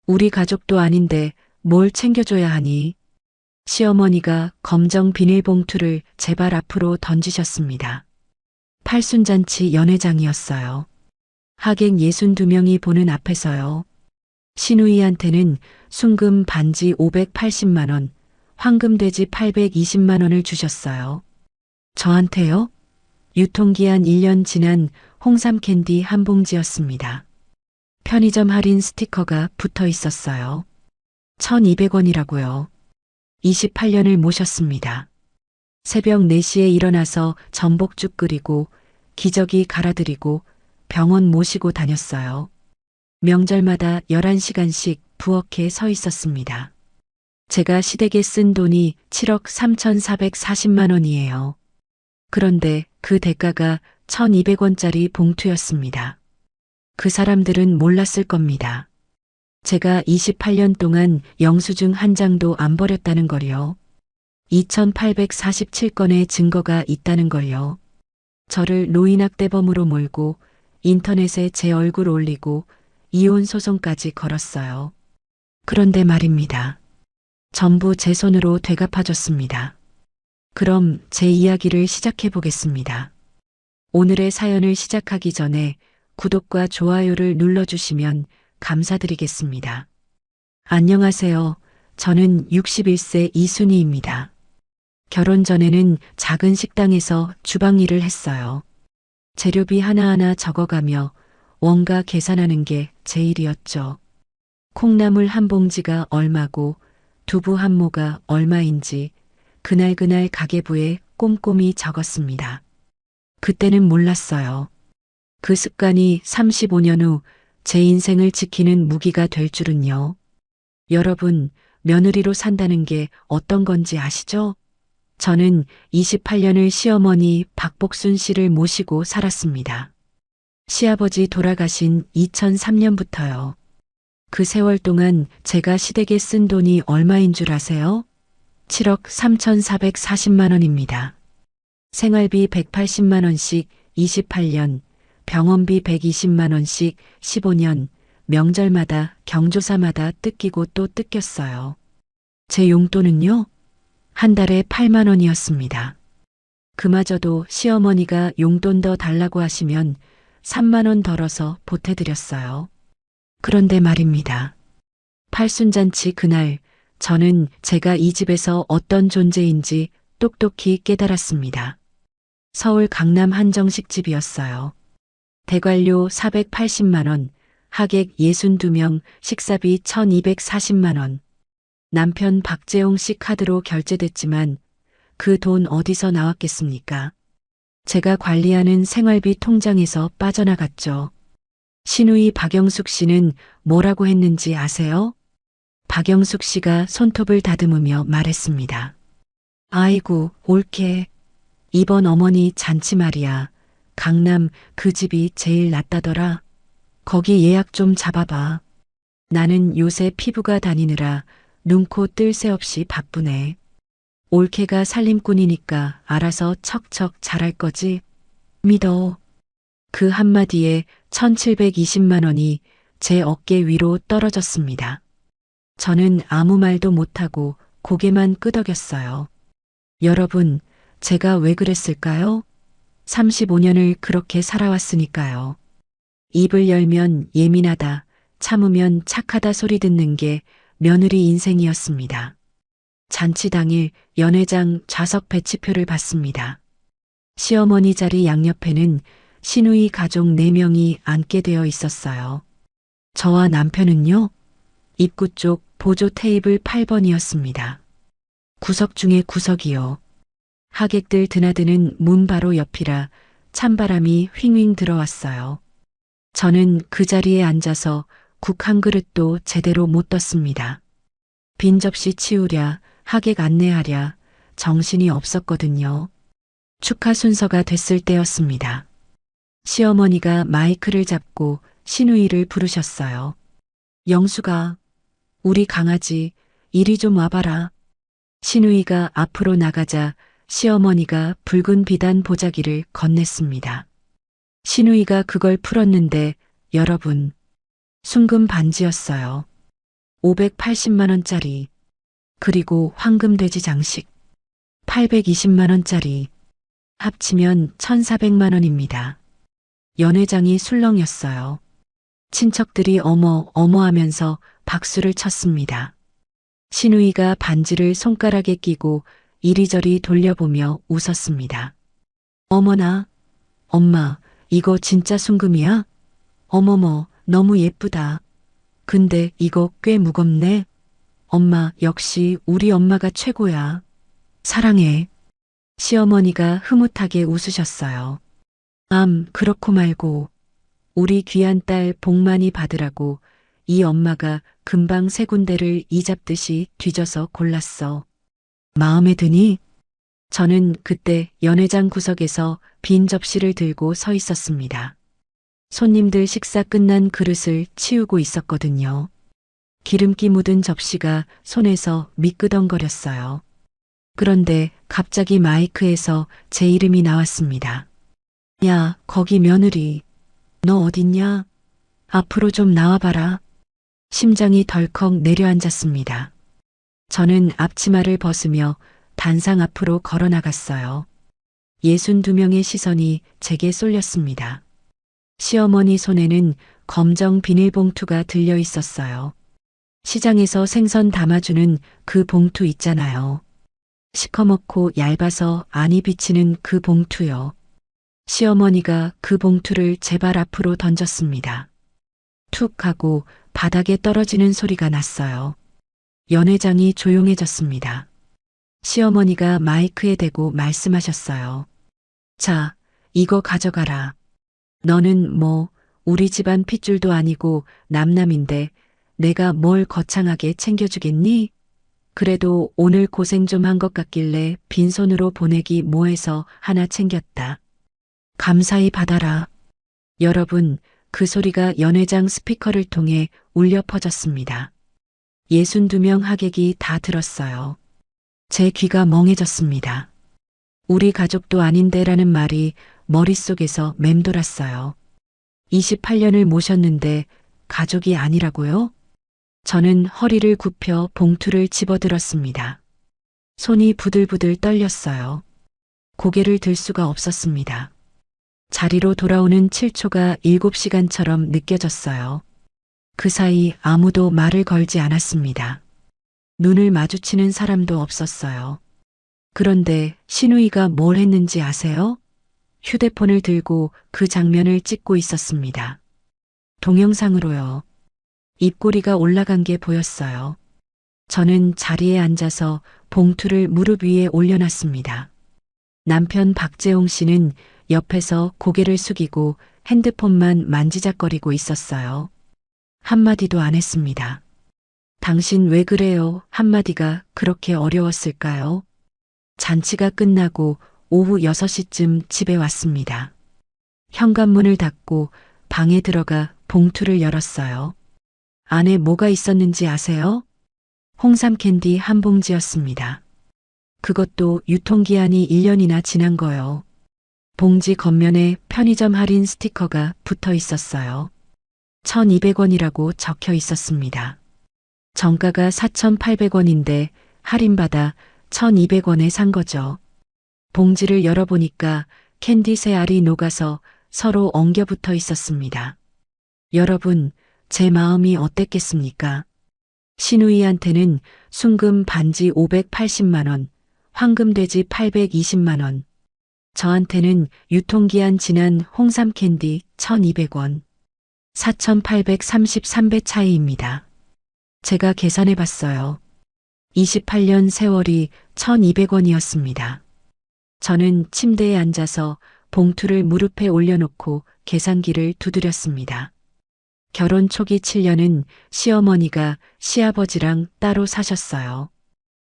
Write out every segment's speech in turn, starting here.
우리 가족도 아닌데 뭘 챙겨줘야 하니? 시어머니가 검정 비닐봉투를 제 발 앞으로 던지셨습니다. 팔순잔치 연회장이었어요. 하객 62명이 보는 앞에서요. 신우이한테는 순금 반지 580만 원, 황금돼지 820만 원을 주셨어요. 저한테요? 유통기한 1년 지난 홍삼 캔디 한 봉지였습니다. 편의점 할인 스티커가 붙어 있었어요. 1,200원이라고요. 28년을 모셨습니다. 새벽 4시에 일어나서 전복죽 끓이고 기저귀 갈아드리고 병원 모시고 다녔어요. 명절마다 11시간씩 부엌에 서 있었습니다. 제가 시댁에 쓴 돈이 7억 3,440만 원이에요. 그런데 그 대가가 1,200원짜리 봉투였습니다. 그 사람들은 몰랐을 겁니다. 제가 28년 동안 영수증 한 장도 안 버렸다는 걸요. 2,847건의 증거가 있다는 걸요. 저를 노인학대범으로 몰고 인터넷에 제 얼굴 올리고 이혼 소송까지 걸었어요. 그런데 말입니다. 전부 제 손으로 되갚아줬습니다. 그럼 제 이야기를 시작해 보겠습니다. 오늘의 사연을 시작하기 전에 구독과 좋아요를 눌러주시면 감사드리겠습니다. 안녕하세요. 저는 61세 이순희입니다. 결혼 전에는 작은 식당에서 주방 일을 했어요. 재료비 하나하나 적어가며 원가 계산하는 게 제 일이었죠. 콩나물 한 봉지가 얼마고 두부 한 모가 얼마인지 그날그날 가계부에 꼼꼼히 적었습니다. 그때는 몰랐어요. 그 습관이 35년 후 제 인생을 지키는 무기가 될 줄은요. 여러분, 며느리로 산다는 게 어떤 건지 아시죠? 저는 28년을 시어머니 박복순 씨를 모시고 살았습니다. 시아버지 돌아가신 2003년부터요. 그 세월 동안 제가 시댁에 쓴 돈이 얼마인 줄 아세요? 7억 3,440만 원입니다. 생활비 180만 원씩 28년, 병원비 120만 원씩 15년, 명절마다 경조사마다 뜯기고 또 뜯겼어요. 제 용돈은요? 한 달에 8만 원이었습니다. 그마저도 시어머니가 용돈 더 달라고 하시면 3만 원 덜어서 보태드렸어요. 그런데 말입니다. 팔순잔치 그날 저는 제가 이 집에서 어떤 존재인지 똑똑히 깨달았습니다. 서울 강남 한정식집이었어요. 대관료 480만 원, 하객 62명, 식사비 1,240만 원. 남편 박재홍 씨 카드로 결제됐지만 그 돈 어디서 나왔겠습니까? 제가 관리하는 생활비 통장에서 빠져나갔죠. 신우이 박영숙 씨는 뭐라고 했는지 아세요? 박영숙 씨가 손톱을 다듬으며 말했습니다. 아이고, 옳게. 이번 어머니 잔치 말이야. 강남 그 집이 제일 낫다더라. 거기 예약 좀 잡아봐. 나는 요새 피부가 다니느라 눈코 뜰 새 없이 바쁘네. 올케가 살림꾼이니까 알아서 척척 잘할 거지. 믿어. 그 한마디에 1,720만 원이 제 어깨 위로 떨어졌습니다. 저는 아무 말도 못하고 고개만 끄덕였어요. 여러분, 제가 왜 그랬을까요? 35년을 그렇게 살아왔으니까요. 입을 열면 예민하다, 참으면 착하다 소리 듣는 게 며느리 인생이었습니다. 잔치 당일 연회장 좌석 배치표를 받습니다. 시어머니 자리 양옆에는 시누이 가족 4명이 앉게 되어 있었어요. 저와 남편은요, 입구 쪽 보조 테이블 8번이었습니다. 구석 중에 구석이요. 하객들 드나드는 문 바로 옆이라 찬바람이 휘윙 들어왔어요. 저는 그 자리에 앉아서 국 한 그릇도 제대로 못 떴습니다. 빈 접시 치우랴, 하객 안내하랴 정신이 없었거든요. 축하 순서가 됐을 때였습니다. 시어머니가 마이크를 잡고 시누이를 부르셨어요. 영수가, 우리 강아지 이리 좀 와봐라. 시누이가 앞으로 나가자 시어머니가 붉은 비단 보자기를 건넸습니다. 시누이가 그걸 풀었는데 여러분, 순금 반지였어요. 580만 원짜리, 그리고 황금돼지 장식 820만 원짜리, 합치면 1,400만 원입니다. 연회장이 술렁였어요. 친척들이 어머 어머 하면서 박수를 쳤습니다. 시누이가 반지를 손가락에 끼고 이리저리 돌려보며 웃었습니다. 어머나, 엄마, 이거 진짜 순금이야? 어머머, 너무 예쁘다. 근데 이거 꽤 무겁네. 엄마, 역시 우리 엄마가 최고야. 사랑해. 시어머니가 흐뭇하게 웃으셨어요. 그렇고 말고 우리 귀한 딸 복 많이 받으라고 이 엄마가 금방 세 군데를 이잡듯이 뒤져서 골랐어. 마음에 드니? 저는 그때 연회장 구석에서 빈 접시를 들고 서 있었습니다. 손님들 식사 끝난 그릇을 치우고 있었거든요. 기름기 묻은 접시가 손에서 미끄덩거렸어요. 그런데 갑자기 마이크에서 제 이름이 나왔습니다. 야, 거기 며느리. 너 어딨냐? 앞으로 좀 나와봐라. 심장이 덜컥 내려앉았습니다. 저는 앞치마를 벗으며 단상 앞으로 걸어 나갔어요. 62명의 시선이 제게 쏠렸습니다. 시어머니 손에는 검정 비닐봉투가 들려 있었어요. 시장에서 생선 담아주는 그 봉투 있잖아요. 시커멓고 얇아서 안이 비치는 그 봉투요. 시어머니가 그 봉투를 제 발 앞으로 던졌습니다. 툭 하고 바닥에 떨어지는 소리가 났어요. 연회장이 조용해졌습니다. 시어머니가 마이크에 대고 말씀하셨어요. 자, 이거 가져가라. 너는 뭐 우리 집안 핏줄도 아니고 남남인데 내가 뭘 거창하게 챙겨주겠니? 그래도 오늘 고생 좀 한 것 같길래 빈손으로 보내기 뭐해서 하나 챙겼다. 감사히 받아라. 여러분, 그 소리가 연회장 스피커를 통해 울려 퍼졌습니다. 62명 하객이 다 들었어요. 제 귀가 멍해졌습니다. 우리 가족도 아닌데라는 말이 머릿속에서 맴돌았어요. 28년을 모셨는데 가족이 아니라고요? 저는 허리를 굽혀 봉투를 집어들었습니다. 손이 부들부들 떨렸어요. 고개를 들 수가 없었습니다. 자리로 돌아오는 7초가 7시간처럼 느껴졌어요. 그 사이 아무도 말을 걸지 않았습니다. 눈을 마주치는 사람도 없었어요. 그런데 시누이가 뭘 했는지 아세요? 휴대폰을 들고 그 장면을 찍고 있었습니다. 동영상으로요. 입꼬리가 올라간 게 보였어요. 저는 자리에 앉아서 봉투를 무릎 위에 올려놨습니다. 남편 박재홍 씨는 옆에서 고개를 숙이고 핸드폰만 만지작거리고 있었어요. 한마디도 안 했습니다. 당신 왜 그래요? 한마디가 그렇게 어려웠을까요? 잔치가 끝나고 오후 6시쯤 집에 왔습니다. 현관문을 닫고 방에 들어가 봉투를 열었어요. 안에 뭐가 있었는지 아세요? 홍삼 캔디 한 봉지였습니다. 그것도 유통기한이 1년이나 지난 거요. 봉지 겉면에 편의점 할인 스티커가 붙어 있었어요. 1,200원이라고 적혀 있었습니다. 정가가 4,800원인데 할인받아 1,200원에 산 거죠. 봉지를 열어보니까 캔디 새 알이 녹아서 서로 엉겨 붙어 있었습니다. 여러분, 제 마음이 어땠겠습니까? 시누이한테는 순금 반지 580만 원, 황금돼지 820만 원. 저한테는 유통기한 지난 홍삼 캔디 1,200원. 4,833배 차이입니다. 제가 계산해 봤어요. 28년 세월이 1,200원이었습니다. 저는 침대에 앉아서 봉투를 무릎에 올려놓고 계산기를 두드렸습니다. 결혼 초기 7년은 시어머니가 시아버지랑 따로 사셨어요.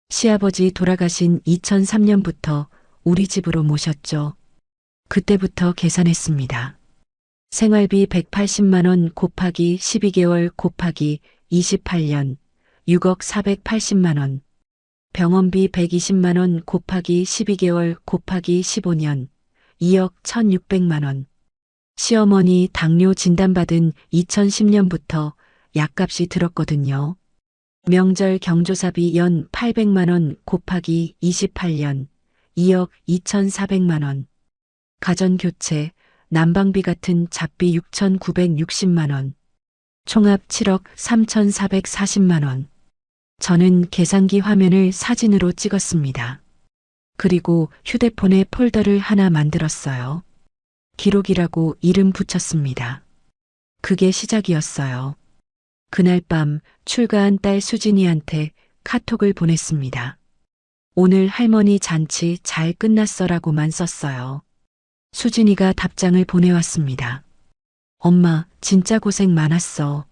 시아버지 돌아가신 2003년부터 우리 집으로 모셨죠. 그때부터 계산했습니다. 생활비 180만 원 곱하기 12개월 곱하기 28년 6억 480만 원. 병원비 120만 원 곱하기 12개월 곱하기 15년 2억 1,600만 원. 시어머니 당뇨 진단받은 2010년부터 약값이 들었거든요. 명절 경조사비 연 800만 원 곱하기 28년 2억 2,400만 원. 가전교체, 난방비 같은 잡비 6,960만 원. 총합 7억 3,440만 원. 저는 계산기 화면을 사진으로 찍었습니다. 그리고 휴대폰에 폴더를 하나 만들었어요. 기록이라고 이름 붙였습니다. 그게 시작이었어요. 그날 밤 출가한 딸 수진이한테 카톡을 보냈습니다. 오늘 할머니 잔치 잘 끝났어라고만 썼어요. 수진이가 답장을 보내왔습니다. 엄마, 진짜 고생 많았어.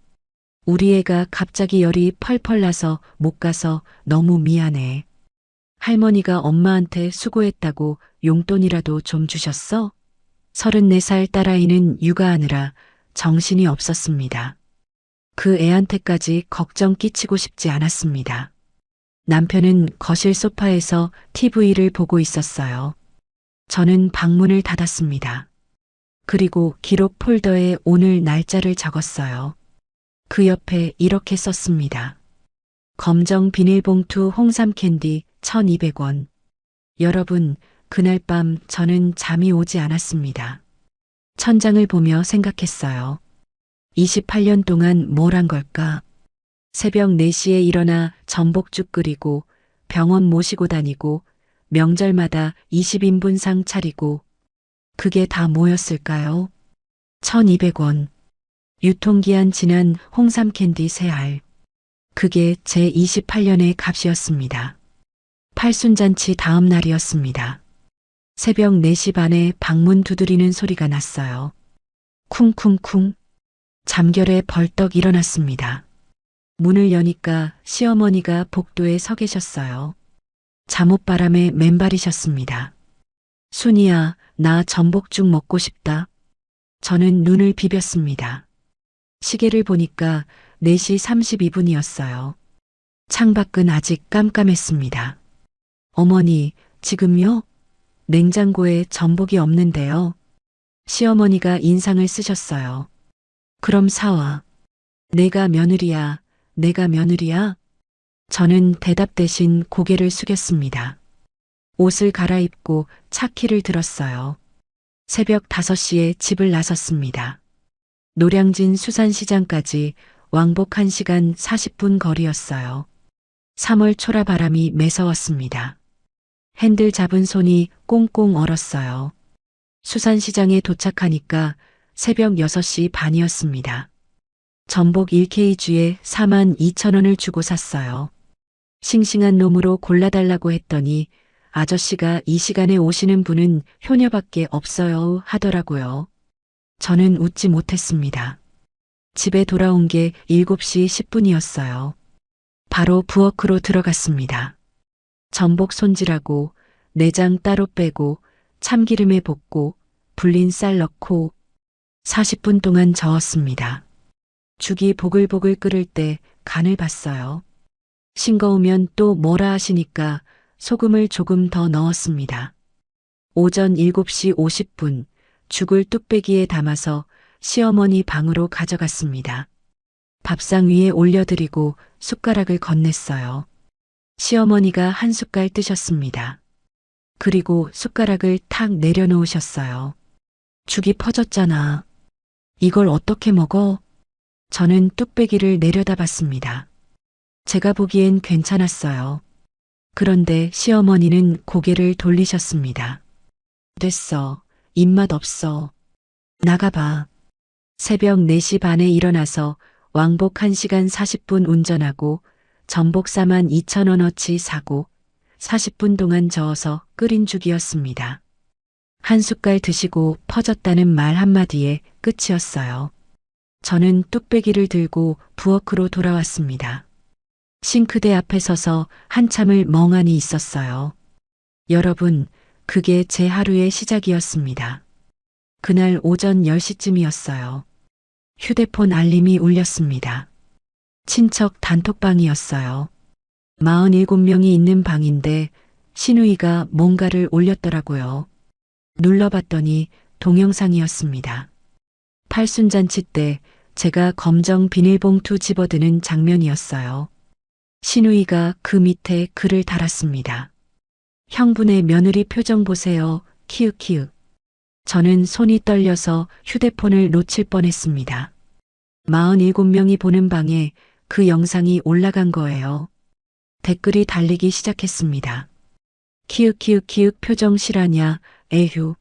우리 애가 갑자기 열이 펄펄 나서 못 가서 너무 미안해. 할머니가 엄마한테 수고했다고 용돈이라도 좀 주셨어? 34살 딸아이는 육아하느라 정신이 없었습니다. 그 애한테까지 걱정 끼치고 싶지 않았습니다. 남편은 거실 소파에서 TV를 보고 있었어요. 저는 방문을 닫았습니다. 그리고 기록 폴더에 오늘 날짜를 적었어요. 그 옆에 이렇게 썼습니다. 검정 비닐봉투 홍삼 캔디 1,200원. 여러분, 그날 밤 저는 잠이 오지 않았습니다. 천장을 보며 생각했어요. 28년 동안 뭘 한 걸까? 새벽 4시에 일어나 전복죽 끓이고 병원 모시고 다니고 명절마다 20인분상 차리고 그게 다 뭐였을까요? 1,200원. 유통기한 지난 홍삼 캔디 3알. 그게 제 28년의 값이었습니다. 팔순잔치 다음 날이었습니다. 새벽 4시 반에 방문 두드리는 소리가 났어요. 쿵쿵쿵. 잠결에 벌떡 일어났습니다. 문을 여니까 시어머니가 복도에 서 계셨어요. 잠옷바람에 맨발이셨습니다. 순이야, 나 전복죽 먹고 싶다. 저는 눈을 비볐습니다. 시계를 보니까 4시 32분이었어요. 창밖은 아직 깜깜했습니다. 어머니, 지금요? 냉장고에 전복이 없는데요. 시어머니가 인상을 쓰셨어요. 그럼 사와. 내가 며느리야, 내가 며느리야? 저는 대답 대신 고개를 숙였습니다. 옷을 갈아입고 차키를 들었어요. 새벽 5시에 집을 나섰습니다. 노량진 수산시장까지 왕복 1시간 40분 거리였어요. 3월 초라 바람이 매서웠습니다. 핸들 잡은 손이 꽁꽁 얼었어요. 수산시장에 도착하니까 새벽 6시 반이었습니다. 전복 1kg에 42,000원을 주고 샀어요. 싱싱한 놈으로 골라달라고 했더니 아저씨가 이 시간에 오시는 분은 효녀밖에 없어요 하더라고요. 저는 웃지 못했습니다. 집에 돌아온 게 7시 10분이었어요. 바로 부엌으로 들어갔습니다. 전복 손질하고 내장 따로 빼고 참기름에 볶고 불린 쌀 넣고 40분 동안 저었습니다. 죽이 보글보글 끓을 때 간을 봤어요. 싱거우면 또 뭐라 하시니까 소금을 조금 더 넣었습니다. 오전 7시 50분 죽을 뚝배기에 담아서 시어머니 방으로 가져갔습니다. 밥상 위에 올려드리고 숟가락을 건넸어요. 시어머니가 한 숟갈 뜨셨습니다. 그리고 숟가락을 탁 내려놓으셨어요. 죽이 퍼졌잖아. 이걸 어떻게 먹어? 저는 뚝배기를 내려다봤습니다. 제가 보기엔 괜찮았어요. 그런데 시어머니는 고개를 돌리셨습니다. 됐어. 입맛 없어. 나가봐. 새벽 4시 반에 일어나서 왕복 1시간 40분 운전하고 전복 42,000원어치 사고 40분 동안 저어서 끓인 죽이었습니다. 한 숟갈 드시고 퍼졌다는 말 한마디에 끝이었어요. 저는 뚝배기를 들고 부엌으로 돌아왔습니다. 싱크대 앞에 서서 한참을 멍하니 있었어요. 여러분, 그게 제 하루의 시작이었습니다. 그날 오전 10시쯤이었어요. 휴대폰 알림이 울렸습니다. 친척 단톡방이었어요. 47명이 있는 방인데 시누이가 뭔가를 올렸더라고요. 눌러봤더니 동영상이었습니다. 팔순잔치 때 제가 검정 비닐봉투 집어드는 장면이었어요. 신우이가 그 밑에 글을 달았습니다. 형분의 며느리 표정 보세요. 키읔키읔. 저는 손이 떨려서 휴대폰을 놓칠 뻔했습니다. 47명이 보는 방에 그 영상이 올라간 거예요. 댓글이 달리기 시작했습니다. 키읔키읔키읔 표정 실화냐, 에휴.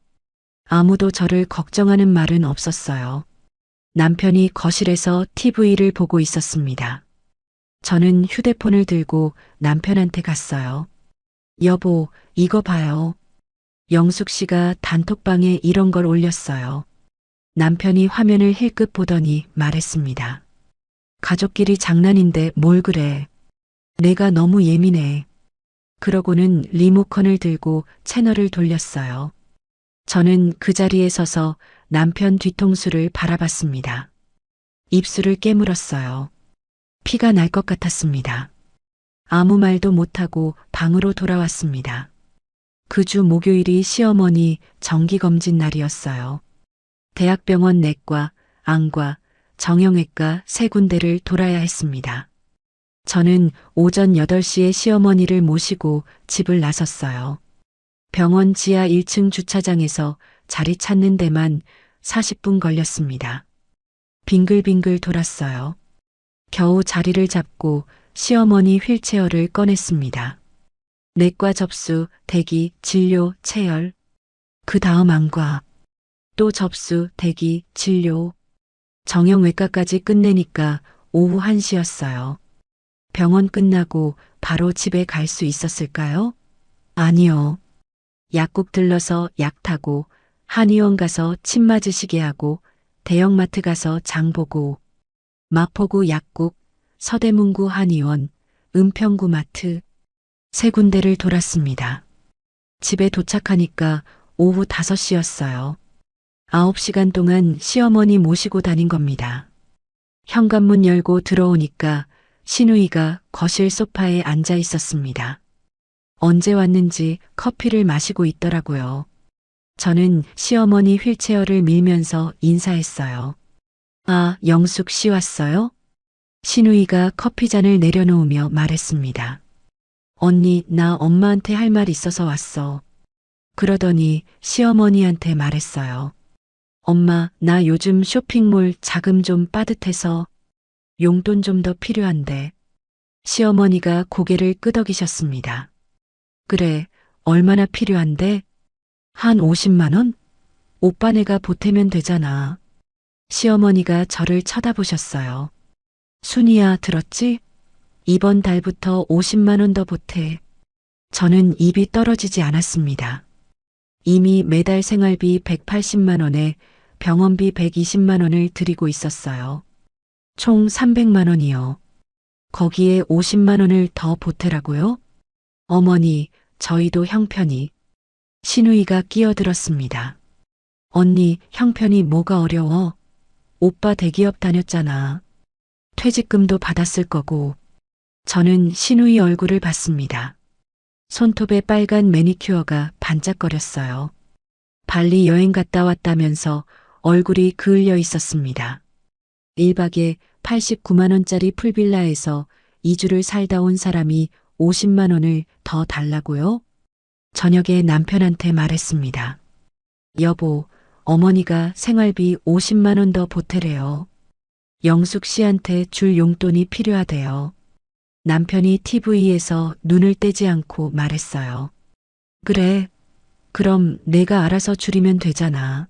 아무도 저를 걱정하는 말은 없었어요. 남편이 거실에서 TV를 보고 있었습니다. 저는 휴대폰을 들고 남편한테 갔어요. 여보, 이거 봐요. 영숙 씨가 단톡방에 이런 걸 올렸어요. 남편이 화면을 힐끗 보더니 말했습니다. 가족끼리 장난인데 뭘 그래. 내가 너무 예민해. 그러고는 리모컨을 들고 채널을 돌렸어요. 저는 그 자리에 서서 남편 뒤통수를 바라봤습니다. 입술을 깨물었어요. 피가 날 것 같았습니다. 아무 말도 못하고 방으로 돌아왔습니다. 그 주 목요일이 시어머니 정기검진 날이었어요. 대학병원 내과, 안과, 정형외과 3군데를 돌아야 했습니다. 저는 오전 8시에 시어머니를 모시고 집을 나섰어요. 병원 지하 1층 주차장에서 자리 찾는 데만 40분 걸렸습니다. 빙글빙글 돌았어요. 겨우 자리를 잡고 시어머니 휠체어를 꺼냈습니다. 내과 접수, 대기, 진료, 체열. 그 다음 안과. 또 접수, 대기, 진료. 정형외과까지 끝내니까 오후 1시였어요. 병원 끝나고 바로 집에 갈 수 있었을까요? 아니요. 약국 들러서 약 타고, 한의원 가서 침 맞으시게 하고, 대형마트 가서 장 보고, 마포구 약국, 서대문구 한의원, 은평구 마트, 3군데를 돌았습니다. 집에 도착하니까 오후 5시였어요. 9시간 동안 시어머니 모시고 다닌 겁니다. 현관문 열고 들어오니까 신우이가 거실 소파에 앉아 있었습니다. 언제 왔는지 커피를 마시고 있더라고요. 저는 시어머니 휠체어를 밀면서 인사했어요. 아, 영숙 씨 왔어요? 신우이가 커피잔을 내려놓으며 말했습니다. 언니, 나 엄마한테 할 말 있어서 왔어. 그러더니 시어머니한테 말했어요. 엄마, 나 요즘 쇼핑몰 자금 좀 빠듯해서 용돈 좀 더 필요한데. 시어머니가 고개를 끄덕이셨습니다. 그래, 얼마나 필요한데? 한 50만 원? 오빠네가 보태면 되잖아. 시어머니가 저를 쳐다보셨어요. 순이야, 들었지? 이번 달부터 50만 원 더 보태. 저는 입이 떨어지지 않았습니다. 이미 매달 생활비 180만 원에 병원비 120만 원을 드리고 있었어요. 총 300만 원이요. 거기에 50만 원을 더 보태라고요? 어머니, 저희도 형편이. 신우이가 끼어들었습니다. 언니, 형편이 뭐가 어려워? 오빠 대기업 다녔잖아. 퇴직금도 받았을 거고. 저는 신우이 얼굴을 봤습니다. 손톱에 빨간 매니큐어가 반짝거렸어요. 발리 여행 갔다 왔다면서 얼굴이 그을려 있었습니다. 1박에 89만 원짜리 풀빌라에서 2주를 살다 온 사람이 50만 원을 더 달라고요? 저녁에 남편한테 말했습니다. 여보, 어머니가 생활비 50만 원 더 보태래요. 영숙 씨한테 줄 용돈이 필요하대요. 남편이 TV에서 눈을 떼지 않고 말했어요. 그래, 그럼 내가 알아서 줄이면 되잖아.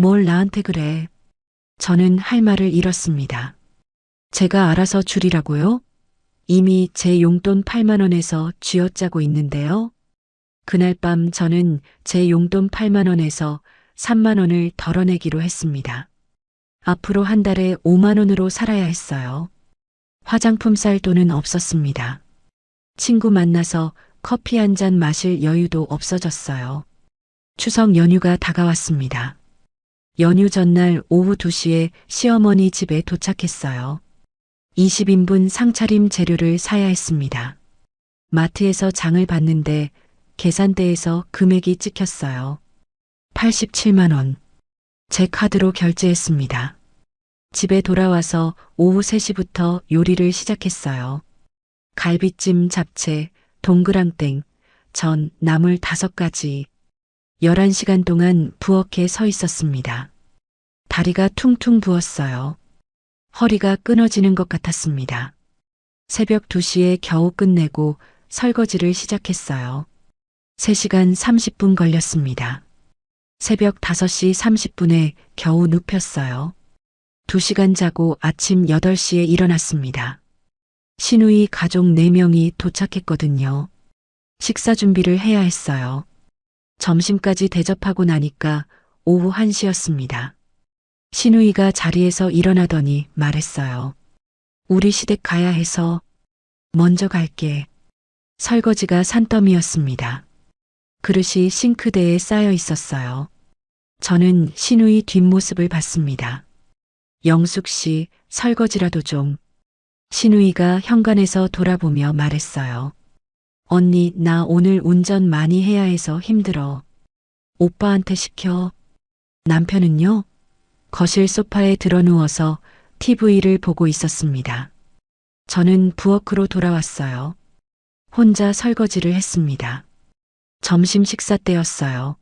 뭘 나한테 그래. 저는 할 말을 잃었습니다. 제가 알아서 줄이라고요? 이미 제 용돈 8만 원에서 쥐어짜고 있는데요. 그날 밤 저는 제 용돈 8만 원에서 3만 원을 덜어내기로 했습니다. 앞으로 한 달에 5만 원으로 살아야 했어요. 화장품 살 돈은 없었습니다. 친구 만나서 커피 한 잔 마실 여유도 없어졌어요. 추석 연휴가 다가왔습니다. 연휴 전날 오후 2시에 시어머니 집에 도착했어요. 20인분 상차림 재료를 사야 했습니다. 마트에서 장을 봤는데 계산대에서 금액이 찍혔어요. 87만 원. 제 카드로 결제했습니다. 집에 돌아와서 오후 3시부터 요리를 시작했어요. 갈비찜, 잡채, 동그랑땡, 전, 나물 5가지. 11시간 동안 부엌에 서 있었습니다. 다리가 퉁퉁 부었어요. 허리가 끊어지는 것 같았습니다. 새벽 2시에 겨우 끝내고 설거지를 시작했어요. 3시간 30분 걸렸습니다. 새벽 5시 30분에 겨우 눕혔어요. 2시간 자고 아침 8시에 일어났습니다. 시누이 가족 4명이 도착했거든요. 식사 준비를 해야 했어요. 점심까지 대접하고 나니까 오후 1시였습니다. 시누이가 자리에서 일어나더니 말했어요. 우리 시댁 가야 해서 먼저 갈게. 설거지가 산더미였습니다. 그릇이 싱크대에 쌓여 있었어요. 저는 시누이 뒷모습을 봤습니다. 영숙 씨, 설거지라도 좀. 시누이가 현관에서 돌아보며 말했어요. 언니, 나 오늘 운전 많이 해야 해서 힘들어. 오빠한테 시켜. 남편은요? 거실 소파에 드러누워서 TV를 보고 있었습니다. 저는 부엌으로 돌아왔어요. 혼자 설거지를 했습니다. 점심 식사 때였어요.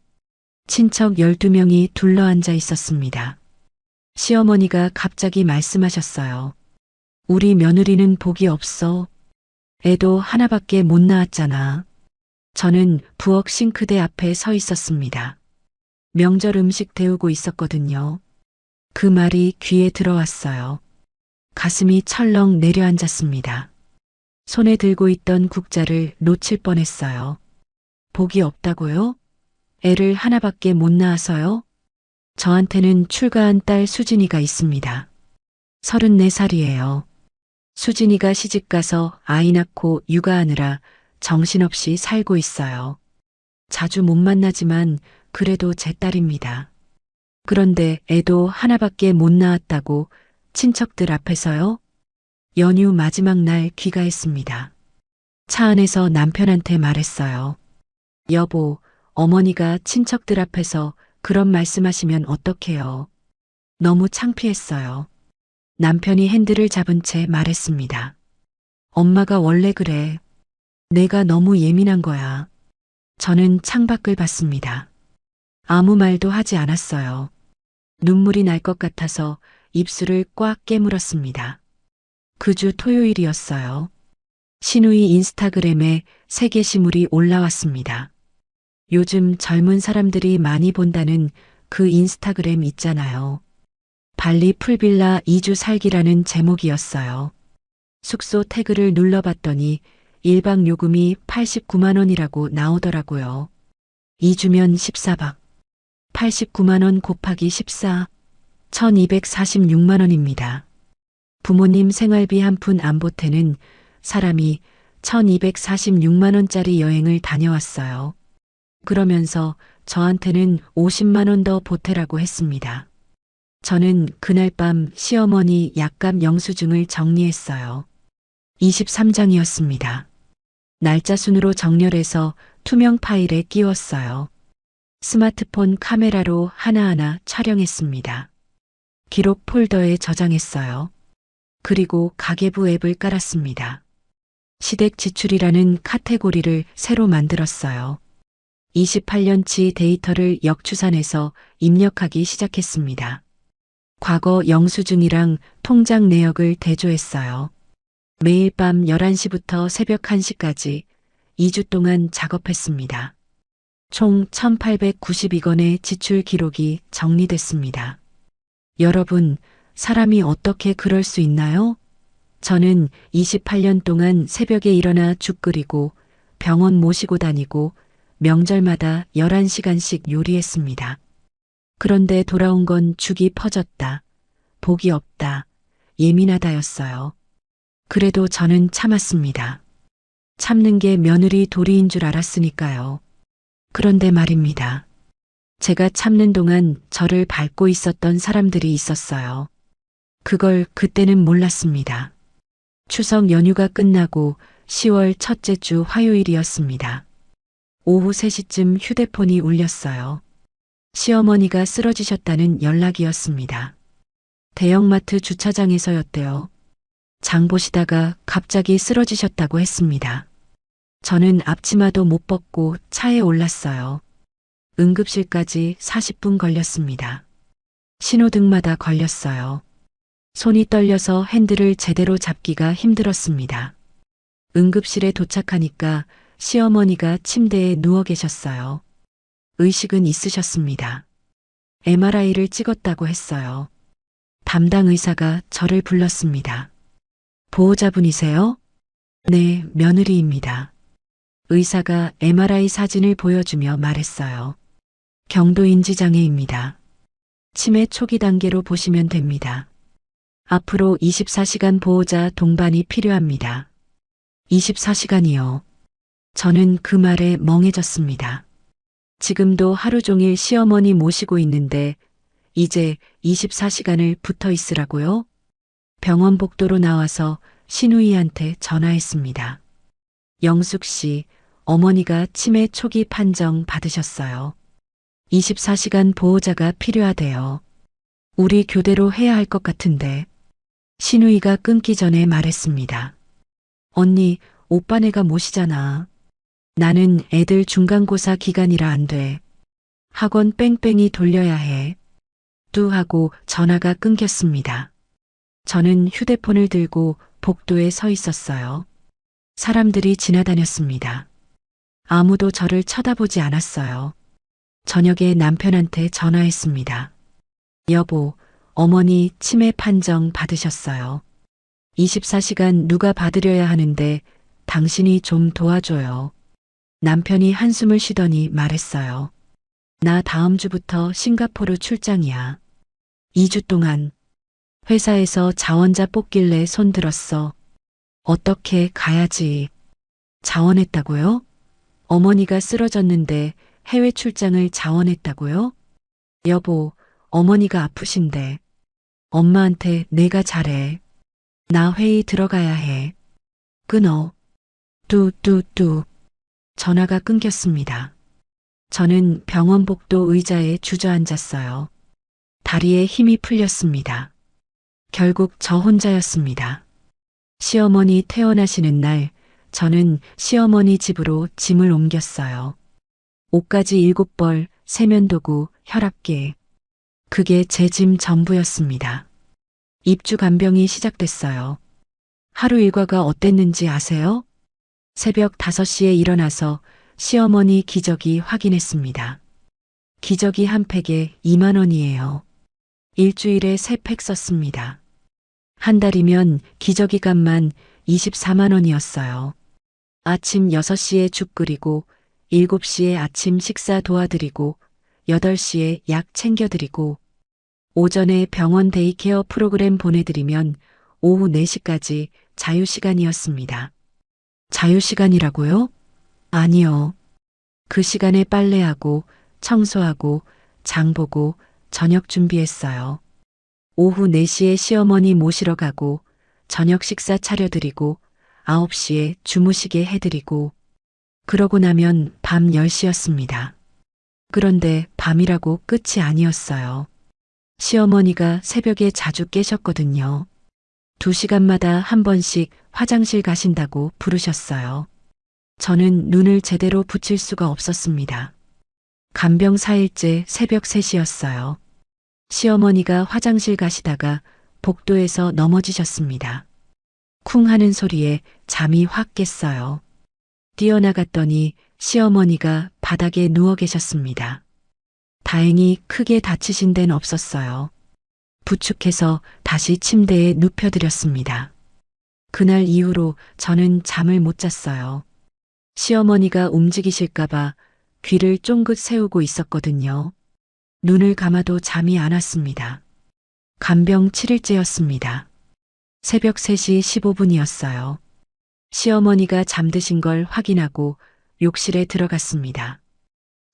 친척 12명이 둘러앉아 있었습니다. 시어머니가 갑자기 말씀하셨어요. 우리 며느리는 복이 없어. 애도 하나밖에 못 낳았잖아. 저는 부엌 싱크대 앞에 서 있었습니다. 명절 음식 데우고 있었거든요. 그 말이 귀에 들어왔어요. 가슴이 철렁 내려앉았습니다. 손에 들고 있던 국자를 놓칠 뻔했어요. 복이 없다고요? 애를 하나밖에 못 낳아서요? 저한테는 출가한 딸 수진이가 있습니다. 34살이에요. 수진이가 시집가서 아이 낳고 육아하느라 정신없이 살고 있어요. 자주 못 만나지만 그래도 제 딸입니다. 그런데 애도 하나밖에 못 낳았다고 친척들 앞에서요? 연휴 마지막 날 귀가했습니다. 차 안에서 남편한테 말했어요. 여보, 어머니가 친척들 앞에서 그런 말씀하시면 어떡해요. 너무 창피했어요. 남편이 핸들을 잡은 채 말했습니다. 엄마가 원래 그래. 내가 너무 예민한 거야. 저는 창밖을 봤습니다. 아무 말도 하지 않았어요. 눈물이 날 것 같아서 입술을 꽉 깨물었습니다. 그 주 토요일이었어요. 시누이 인스타그램에 새 게시물이 올라왔습니다. 요즘 젊은 사람들이 많이 본다는 그 인스타그램 있잖아요. 발리 풀빌라 2주 살기라는 제목이었어요. 숙소 태그를 눌러봤더니 1박 요금이 89만 원이라고 나오더라고요. 2주면 14박. 89만 원 곱하기 14. 1246만 원입니다. 부모님 생활비 한 푼 안 보태는 사람이 1246만 원짜리 여행을 다녀왔어요. 그러면서 저한테는 50만 원 더 보태라고 했습니다. 저는 그날 밤 시어머니 약값 영수증을 정리했어요. 23장이었습니다. 날짜 순으로 정렬해서 투명 파일에 끼웠어요. 스마트폰 카메라로 하나하나 촬영했습니다. 기록 폴더에 저장했어요. 그리고 가계부 앱을 깔았습니다. 시댁 지출이라는 카테고리를 새로 만들었어요. 28년치 데이터를 역추산해서 입력하기 시작했습니다. 과거 영수증이랑 통장 내역을 대조했어요. 매일 밤 11시부터 새벽 1시까지 2주 동안 작업했습니다. 총 1892건의 지출 기록이 정리됐습니다. 여러분, 사람이 어떻게 그럴 수 있나요? 저는 28년 동안 새벽에 일어나 죽 끓이고 병원 모시고 다니고 명절마다 11시간씩 요리했습니다. 그런데 돌아온 건 죽이 퍼졌다. 복이 없다. 예민하다였어요. 그래도 저는 참았습니다. 참는 게 며느리 도리인 줄 알았으니까요. 그런데 말입니다. 제가 참는 동안 저를 밟고 있었던 사람들이 있었어요. 그걸 그때는 몰랐습니다. 추석 연휴가 끝나고 10월 첫째 주 화요일이었습니다. 오후 3시쯤 휴대폰이 울렸어요. 시어머니가 쓰러지셨다는 연락이었습니다. 대형마트 주차장에서였대요. 장 보시다가 갑자기 쓰러지셨다고 했습니다. 저는 앞치마도 못 벗고 차에 올랐어요. 응급실까지 40분 걸렸습니다. 신호등마다 걸렸어요. 손이 떨려서 핸들을 제대로 잡기가 힘들었습니다. 응급실에 도착하니까 시어머니가 침대에 누워 계셨어요. 의식은 있으셨습니다. MRI를 찍었다고 했어요. 담당 의사가 저를 불렀습니다. 보호자분이세요? 네, 며느리입니다. 의사가 MRI 사진을 보여주며 말했어요. 경도인지장애입니다. 치매 초기 단계로 보시면 됩니다. 앞으로 24시간 보호자 동반이 필요합니다. 24시간이요. 저는 그 말에 멍해졌습니다. 지금도 하루 종일 시어머니 모시고 있는데 이제 24시간을 붙어 있으라고요? 병원 복도로 나와서 신우이한테 전화했습니다. 영숙 씨, 어머니가 치매 초기 판정 받으셨어요. 24시간 보호자가 필요하대요. 우리 교대로 해야 할 것 같은데. 신우이가 끊기 전에 말했습니다. 언니, 오빠네가 모시잖아. 나는 애들 중간고사 기간이라 안 돼. 학원 뺑뺑이 돌려야 해. 뚜 하고 전화가 끊겼습니다. 저는 휴대폰을 들고 복도에 서 있었어요. 사람들이 지나다녔습니다. 아무도 저를 쳐다보지 않았어요. 저녁에 남편한테 전화했습니다. 여보, 어머니 치매 판정 받으셨어요. 24시간 누가 받으려야 하는데 당신이 좀 도와줘요. 남편이 한숨을 쉬더니 말했어요. 나 다음 주부터 싱가포르 출장이야. 2주 동안. 회사에서 자원자 뽑길래 손 들었어. 어떻게 가야지. 자원했다고요? 어머니가 쓰러졌는데 해외 출장을 자원했다고요? 여보, 어머니가 아프신데. 엄마한테 내가 잘해. 나 회의 들어가야 해. 끊어. 뚜뚜뚜. 전화가 끊겼습니다. 저는 병원 복도 의자에 주저앉았어요. 다리에 힘이 풀렸습니다. 결국 저 혼자였습니다. 시어머니 퇴원하시는 날, 저는 시어머니 집으로 짐을 옮겼어요. 옷가지 7벌, 세면도구, 혈압계. 그게 제 짐 전부였습니다. 입주 간병이 시작됐어요. 하루 일과가 어땠는지 아세요? 새벽 5시에 일어나서 시어머니 기저귀 확인했습니다. 기저귀 한 팩에 2만 원이에요. 일주일에 3팩 썼습니다. 한 달이면 기저귀 값만 24만 원이었어요. 아침 6시에 죽 끓이고 7시에 아침 식사 도와드리고 8시에 약 챙겨드리고 오전에 병원 데이케어 프로그램 보내드리면 오후 4시까지 자유시간이었습니다. 자유시간이라고요? 아니요. 그 시간에 빨래하고 청소하고 장보고 저녁 준비했어요. 오후 4시에 시어머니 모시러 가고 저녁 식사 차려드리고 9시에 주무시게 해드리고 그러고 나면 밤 10시였습니다. 그런데 밤이라고 끝이 아니었어요. 시어머니가 새벽에 자주 깨셨거든요. 2시간마다 한 번씩 화장실 가신다고 부르셨어요. 저는 눈을 제대로 붙일 수가 없었습니다. 간병 4일째 새벽 3시였어요. 시어머니가 화장실 가시다가 복도에서 넘어지셨습니다. 쿵 하는 소리에 잠이 확 깼어요. 뛰어나갔더니 시어머니가 바닥에 누워 계셨습니다. 다행히 크게 다치신 데는 없었어요. 부축해서 다시 침대에 눕혀드렸습니다. 그날 이후로 저는 잠을 못 잤어요. 시어머니가 움직이실까봐 귀를 쫑긋 세우고 있었거든요. 눈을 감아도 잠이 안 왔습니다. 간병 7일째였습니다. 새벽 3시 15분이었어요. 시어머니가 잠드신 걸 확인하고 욕실에 들어갔습니다.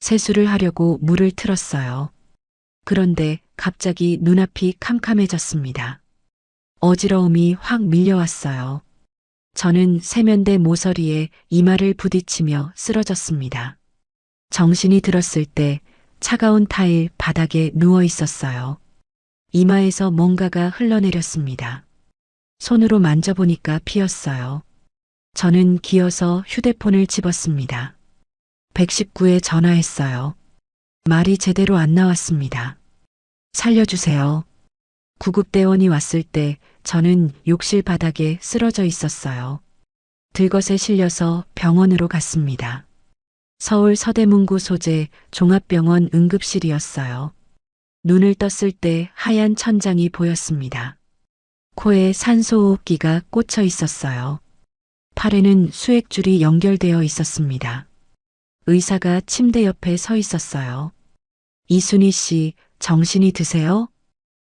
세수를 하려고 물을 틀었어요. 그런데 갑자기 눈앞이 캄캄해졌습니다. 어지러움이 확 밀려왔어요. 저는 세면대 모서리에 이마를 부딪히며 쓰러졌습니다. 정신이 들었을 때 차가운 타일 바닥에 누워 있었어요. 이마에서 뭔가가 흘러내렸습니다. 손으로 만져보니까 피었어요. 저는 기어서 휴대폰을 집었습니다. 119에 전화했어요. 말이 제대로 안 나왔습니다. 살려주세요. 구급대원이 왔을 때 저는 욕실 바닥에 쓰러져 있었어요. 들것에 실려서 병원으로 갔습니다. 서울 서대문구 소재 종합병원 응급실이었어요. 눈을 떴을 때 하얀 천장이 보였습니다. 코에 산소호흡기가 꽂혀 있었어요. 팔에는 수액줄이 연결되어 있었습니다. 의사가 침대 옆에 서 있었어요. 이순희 씨, 정신이 드세요?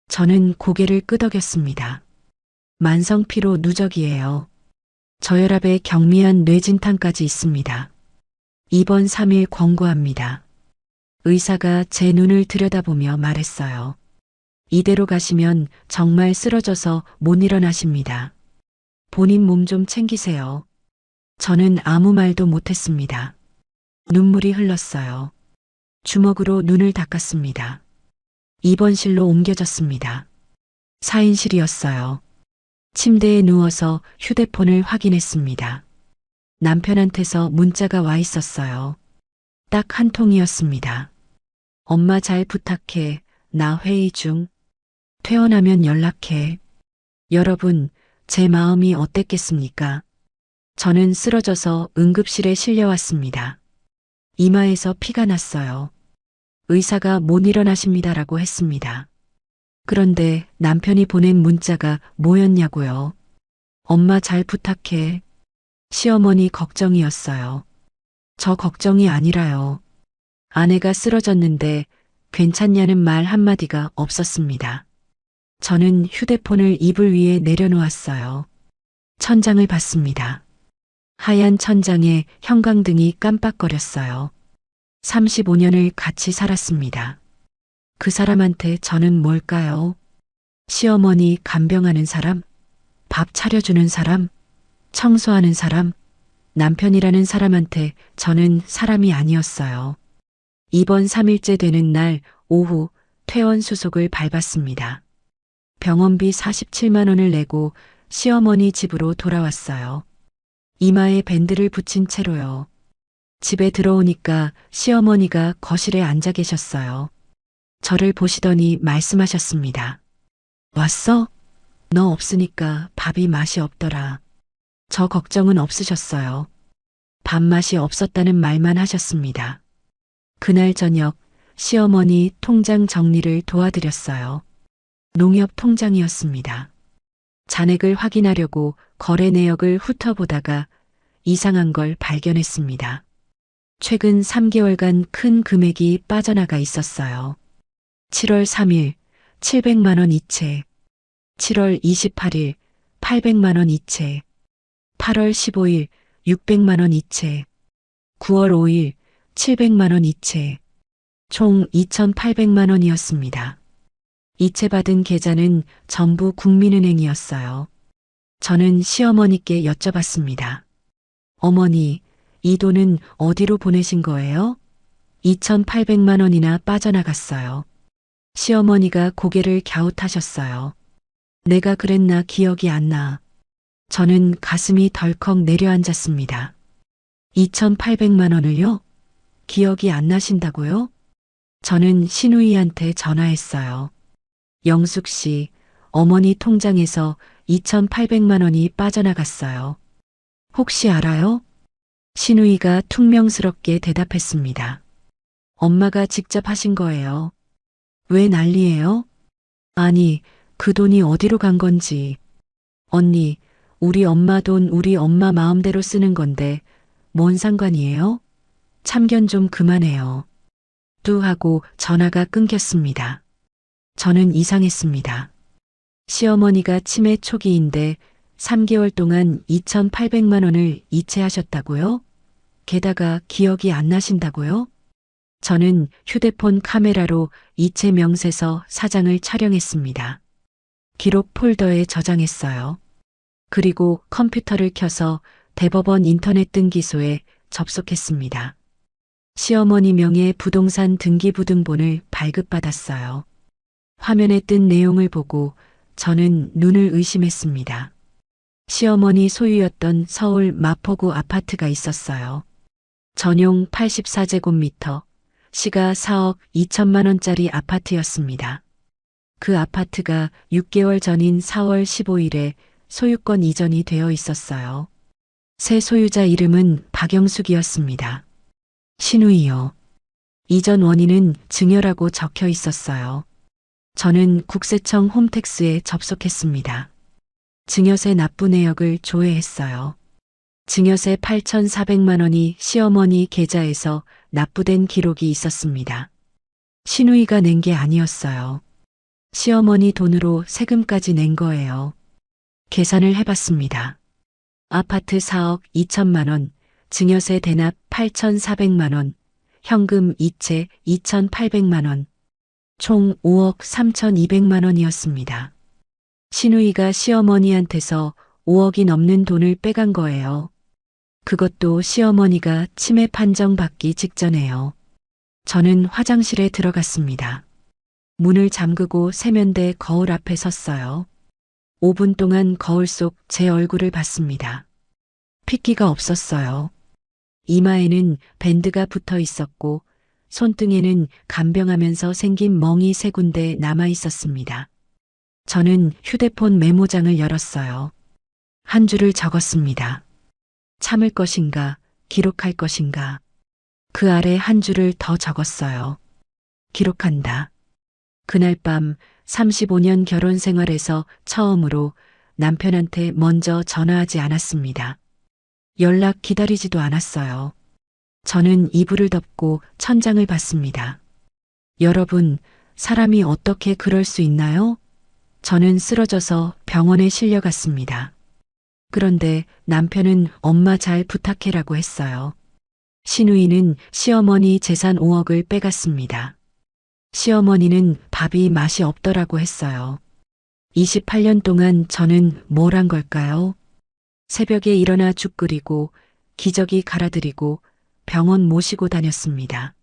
저는 고개를 끄덕였습니다. 만성피로 누적이에요. 저혈압에 경미한 뇌진탕까지 있습니다. 입원 3일 권고합니다. 의사가 제 눈을 들여다보며 말했어요. 이대로 가시면 정말 쓰러져서 못 일어나십니다. 본인 몸 좀 챙기세요. 저는 아무 말도 못했습니다. 눈물이 흘렀어요. 주먹으로 눈을 닦았습니다. 입원실로 옮겨졌습니다. 4인실이었어요. 침대에 누워서 휴대폰을 확인했습니다. 남편한테서 문자가 와 있었어요. 딱 한 통이었습니다. 엄마 잘 부탁해. 나 회의 중. 퇴원하면 연락해. 여러분, 제 마음이 어땠겠습니까? 저는 쓰러져서 응급실에 실려왔습니다. 이마에서 피가 났어요. 의사가 못 일어나십니다라고 했습니다. 그런데 남편이 보낸 문자가 뭐였냐고요. 엄마 잘 부탁해. 시어머니 걱정이었어요. 저 걱정이 아니라요. 아내가 쓰러졌는데 괜찮냐는 말 한마디가 없었습니다. 저는 휴대폰을 이불 위에 내려놓았어요. 천장을 봤습니다. 하얀 천장에 형광등이 깜빡거렸어요. 35년을 같이 살았습니다. 그 사람한테 저는 뭘까요? 시어머니 간병하는 사람? 밥 차려주는 사람? 청소하는 사람? 남편이라는 사람한테 저는 사람이 아니었어요. 입원 3일째 되는 날 오후 퇴원 수속을 밟았습니다. 병원비 47만 원을 내고 시어머니 집으로 돌아왔어요. 이마에 밴드를 붙인 채로요. 집에 들어오니까 시어머니가 거실에 앉아 계셨어요. 저를 보시더니 말씀하셨습니다. 왔어? 너 없으니까 밥이 맛이 없더라. 저 걱정은 없으셨어요. 밥맛이 없었다는 말만 하셨습니다. 그날 저녁 시어머니 통장 정리를 도와드렸어요. 농협 통장이었습니다. 잔액을 확인하려고 거래 내역을 훑어보다가 이상한 걸 발견했습니다. 최근 3개월간 큰 금액이 빠져나가 있었어요. 7월 3일 700만 원 이체, 7월 28일 800만 원 이체, 8월 15일 600만 원 이체, 9월 5일 700만 원 이체, 총 2,800만 원이었습니다. 이체받은 계좌는 전부 국민은행이었어요. 저는 시어머니께 여쭤봤습니다. 어머니, 이 돈은 어디로 보내신 거예요? 2,800만 원이나 빠져나갔어요. 시어머니가 고개를 갸웃하셨어요. 내가 그랬나 기억이 안 나. 저는 가슴이 덜컥 내려앉았습니다. 2,800만 원을요? 기억이 안 나신다고요? 저는 신우이한테 전화했어요. 영숙 씨, 어머니 통장에서 2,800만 원이 빠져나갔어요. 혹시 알아요? 신우이가 퉁명스럽게 대답했습니다. 엄마가 직접 하신 거예요. 왜 난리예요? 아니, 그 돈이 어디로 간 건지. 언니, 우리 엄마 돈 우리 엄마 마음대로 쓰는 건데 뭔 상관이에요? 참견 좀 그만해요. 뚜 하고 전화가 끊겼습니다. 저는 이상했습니다. 시어머니가 치매 초기인데 3개월 동안 2,800만 원을 이체하셨다고요? 게다가 기억이 안 나신다고요? 저는 휴대폰 카메라로 이체 명세서 사장을 촬영했습니다. 기록 폴더에 저장했어요. 그리고 컴퓨터를 켜서 대법원 인터넷 등기소에 접속했습니다. 시어머니 명의 부동산 등기부등본을 발급받았어요. 화면에 뜬 내용을 보고 저는 눈을 의심했습니다. 시어머니 소유였던 서울 마포구 아파트가 있었어요. 전용 84제곱미터, 시가 4억 2천만 원짜리 아파트였습니다. 그 아파트가 6개월 전인 4월 15일에 소유권 이전이 되어 있었어요. 새 소유자 이름은 박영숙이었습니다. 신우이요. 이전 원인은 증여라고 적혀 있었어요. 저는 국세청 홈택스에 접속했습니다. 증여세 납부 내역을 조회했어요. 증여세 8,400만 원이 시어머니 계좌에서 납부된 기록이 있었습니다. 신우이가 낸 게 아니었어요. 시어머니 돈으로 세금까지 낸 거예요. 계산을 해봤습니다. 아파트 4억 2천만 원, 증여세 대납 8,400만 원, 현금 이체 2,800만 원, 총 5억 3,200만 원이었습니다. 신우이가 시어머니한테서 5억이 넘는 돈을 빼간 거예요. 그것도 시어머니가 치매 판정 받기 직전에요. 저는 화장실에 들어갔습니다. 문을 잠그고 세면대 거울 앞에 섰어요. 5분 동안 거울 속 제 얼굴을 봤습니다. 핏기가 없었어요. 이마에는 밴드가 붙어 있었고 손등에는 간병하면서 생긴 멍이 3군데 남아 있었습니다. 저는 휴대폰 메모장을 열었어요. 한 줄을 적었습니다. 참을 것인가, 기록할 것인가. 그 아래 한 줄을 더 적었어요. 기록한다. 그날 밤 35년 결혼 생활에서 처음으로 남편한테 먼저 전화하지 않았습니다. 연락 기다리지도 않았어요. 저는 이불을 덮고 천장을 봤습니다. 여러분, 사람이 어떻게 그럴 수 있나요? 저는 쓰러져서 병원에 실려갔습니다. 그런데 남편은 엄마 잘 부탁해라고 했어요. 신우이는 시어머니 재산 5억을 빼갔습니다. 시어머니는 밥이 맛이 없더라고 했어요. 28년 동안 저는 뭘 한 걸까요? 새벽에 일어나 죽 끓이고 기저귀 갈아드리고 병원 모시고 다녔습니다.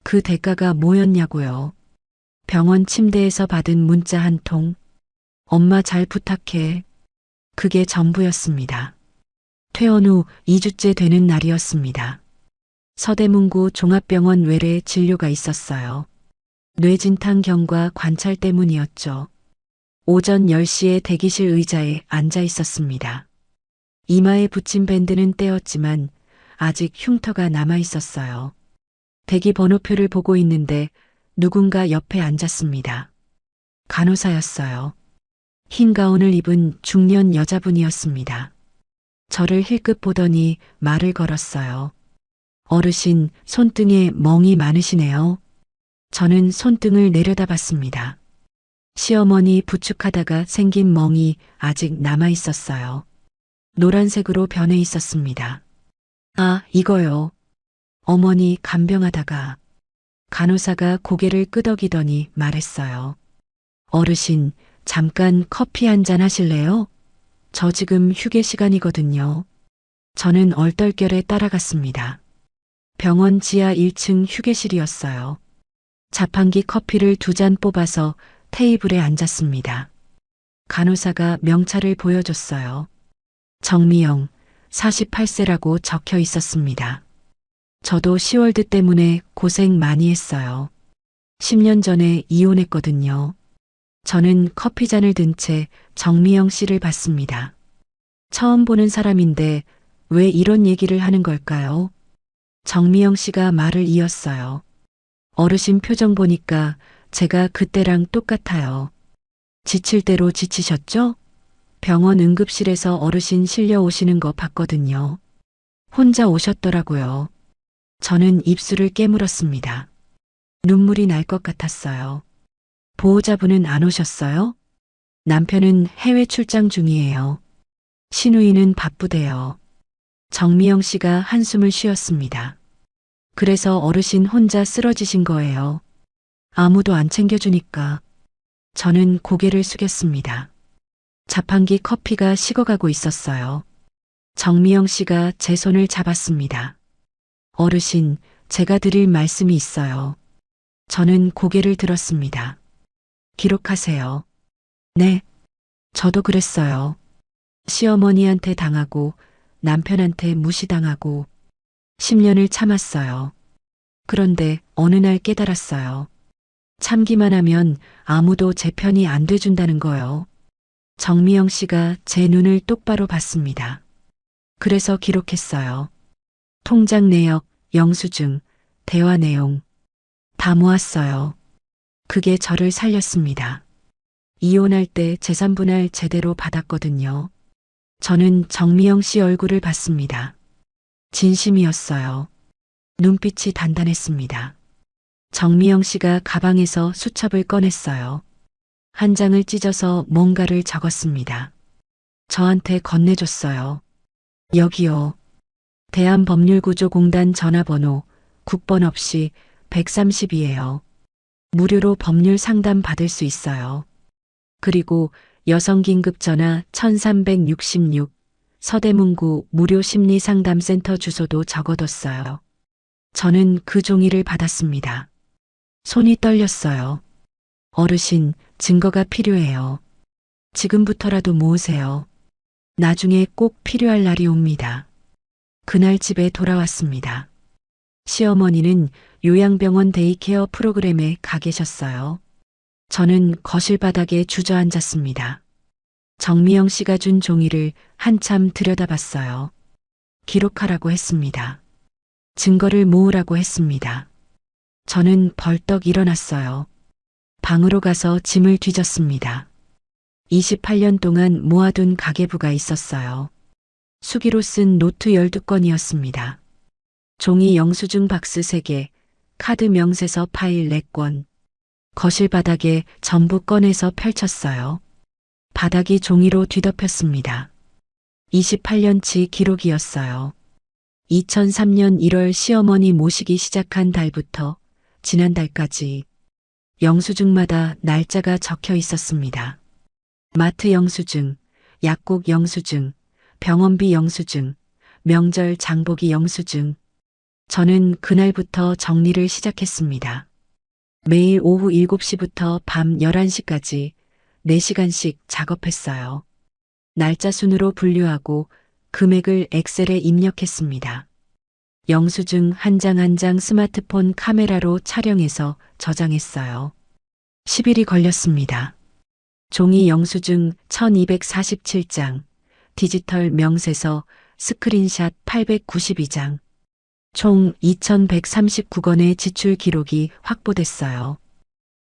그 대가가 뭐였냐고요? 병원 침대에서 받은 문자 한 통. 엄마 잘 부탁해. 그게 전부였습니다. 퇴원 후 2주째 되는 날이었습니다. 서대문구 종합병원 외래 진료가 있었어요. 뇌진탕 경과 관찰 때문이었죠. 오전 10시에 대기실 의자에 앉아 있었습니다. 이마에 붙인 밴드는 떼었지만 아직 흉터가 남아 있었어요. 대기 번호표를 보고 있는데 누군가 옆에 앉았습니다. 간호사였어요. 흰 가운을 입은 중년 여자분이었습니다. 저를 힐끗 보더니 말을 걸었어요. 어르신, 손등에 멍이 많으시네요. 저는 손등을 내려다봤습니다. 시어머니 부축하다가 생긴 멍이 아직 남아 있었어요. 노란색으로 변해 있었습니다. 아, 이거요. 어머니 간병하다가. 간호사가 고개를 끄덕이더니 말했어요. 어르신, 잠깐 커피 한 잔 하실래요? 저 지금 휴게 시간이거든요. 저는 얼떨결에 따라갔습니다. 병원 지하 1층 휴게실이었어요. 자판기 커피를 2잔 뽑아서 테이블에 앉았습니다. 간호사가 명찰을 보여줬어요. 정미영, 48세라고 적혀 있었습니다. 저도 시월드 때문에 고생 많이 했어요. 10년 전에 이혼했거든요. 저는 커피잔을 든 채 정미영 씨를 봤습니다. 처음 보는 사람인데 왜 이런 얘기를 하는 걸까요? 정미영 씨가 말을 이었어요. 어르신 표정 보니까 제가 그때랑 똑같아요. 지칠 대로 지치셨죠? 병원 응급실에서 어르신 실려 오시는 거 봤거든요. 혼자 오셨더라고요. 저는 입술을 깨물었습니다. 눈물이 날 것 같았어요. 보호자분은 안 오셨어요? 남편은 해외 출장 중이에요. 신우이는 바쁘대요. 정미영 씨가 한숨을 쉬었습니다. 그래서 어르신 혼자 쓰러지신 거예요. 아무도 안 챙겨주니까. 저는 고개를 숙였습니다. 자판기 커피가 식어가고 있었어요. 정미영 씨가 제 손을 잡았습니다. 어르신, 제가 드릴 말씀이 있어요. 저는 고개를 들었습니다. 기록하세요. 네, 저도 그랬어요. 시어머니한테 당하고 남편한테 무시당하고 10년을 참았어요. 그런데 어느 날 깨달았어요. 참기만 하면 아무도 제 편이 안 돼준다는 거요. 정미영 씨가 제 눈을 똑바로 봤습니다. 그래서 기록했어요. 통장 내역, 영수증, 대화 내용 다 모았어요. 그게 저를 살렸습니다. 이혼할 때 재산분할 제대로 받았거든요. 저는 정미영 씨 얼굴을 봤습니다. 진심이었어요. 눈빛이 단단했습니다. 정미영 씨가 가방에서 수첩을 꺼냈어요. 한 장을 찢어서 뭔가를 적었습니다. 저한테 건네줬어요. 여기요. 대한법률구조공단 전화번호 국번 없이 130이에요. 무료로 법률 상담 받을 수 있어요. 그리고 여성긴급전화 1366 서대문구 무료심리상담센터 주소도 적어뒀어요. 저는 그 종이를 받았습니다. 손이 떨렸어요. 어르신, 증거가 필요해요. 지금부터라도 모으세요. 나중에 꼭 필요할 날이 옵니다. 그날 집에 돌아왔습니다. 시어머니는 요양병원 데이케어 프로그램에 가 계셨어요. 저는 거실 바닥에 주저앉았습니다. 정미영 씨가 준 종이를 한참 들여다봤어요. 기록하라고 했습니다. 증거를 모으라고 했습니다. 저는 벌떡 일어났어요. 방으로 가서 짐을 뒤졌습니다. 28년 동안 모아둔 가계부가 있었어요. 수기로 쓴 노트 12건이었습니다. 종이 영수증 박스 3개, 카드 명세서 파일 4권. 거실 바닥에 전부 꺼내서 펼쳤어요. 바닥이 종이로 뒤덮였습니다. 28년치 기록이었어요. 2003년 1월 시어머니 모시기 시작한 달부터 지난달까지 영수증마다 날짜가 적혀 있었습니다. 마트 영수증, 약국 영수증, 병원비 영수증, 명절 장보기 영수증. 저는 그날부터 정리를 시작했습니다. 매일 오후 7시부터 밤 11시까지 4시간씩 작업했어요. 날짜 순으로 분류하고 금액을 엑셀에 입력했습니다. 영수증 한 장 한 장 스마트폰 카메라로 촬영해서 저장했어요. 10일이 걸렸습니다. 종이 영수증 1247장, 디지털 명세서 스크린샷 892장, 총 2139건의 지출 기록이 확보됐어요.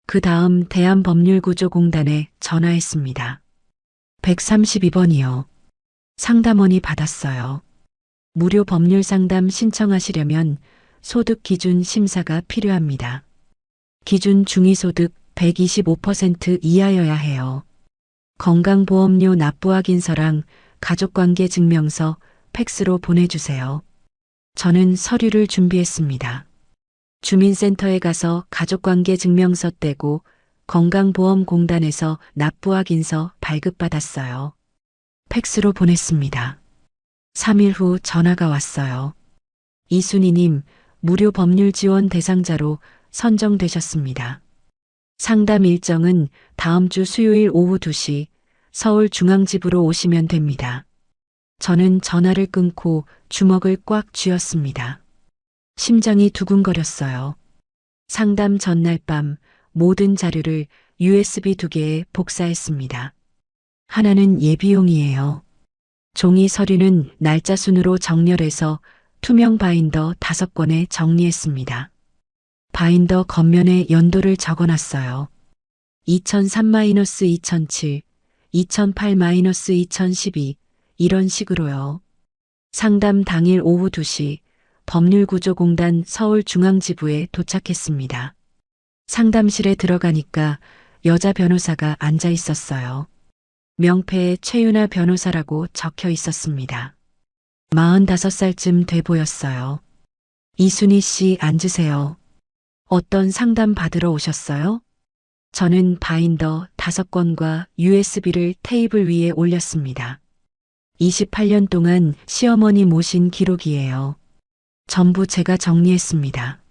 그 다음 대한법률구조공단에 전화했습니다. 132번이요. 상담원이 받았어요. 무료 법률 상담 신청하시려면 소득 기준 심사가 필요합니다. 기준 중위소득 125% 이하여야 해요. 건강보험료 납부 확인서랑 가족관계 증명서 팩스로 보내주세요. 저는 서류를 준비했습니다. 주민센터에 가서 가족관계 증명서 떼고 건강보험공단에서 납부 확인서 발급받았어요. 팩스로 보냈습니다. 3일 후 전화가 왔어요. 이순희님, 무료 법률 지원 대상자로 선정되셨습니다. 상담 일정은 다음 주 수요일 오후 2시 서울중앙지부로 오시면 됩니다. 저는 전화를 끊고 주먹을 꽉 쥐었습니다. 심장이 두근거렸어요. 상담 전날 밤 모든 자료를 USB 2개에 복사했습니다. 하나는 예비용이에요. 종이 서류는 날짜 순으로 정렬해서 투명 바인더 5권에 정리했습니다. 바인더 겉면에 연도를 적어놨어요. 2003-2007, 2008-2012 이런 식으로요. 상담 당일 오후 2시 법률구조공단 서울중앙지부에 도착했습니다. 상담실에 들어가니까 여자 변호사가 앉아 있었어요. 명패에 최윤아 변호사라고 적혀 있었습니다. 45살쯤 돼 보였어요. 이순희 씨 앉으세요. 어떤 상담 받으러 오셨어요? 저는 바인더 5권과 USB를 테이블 위에 올렸습니다. 28년 동안 시어머니 모신 기록이에요. 전부 제가 정리했습니다.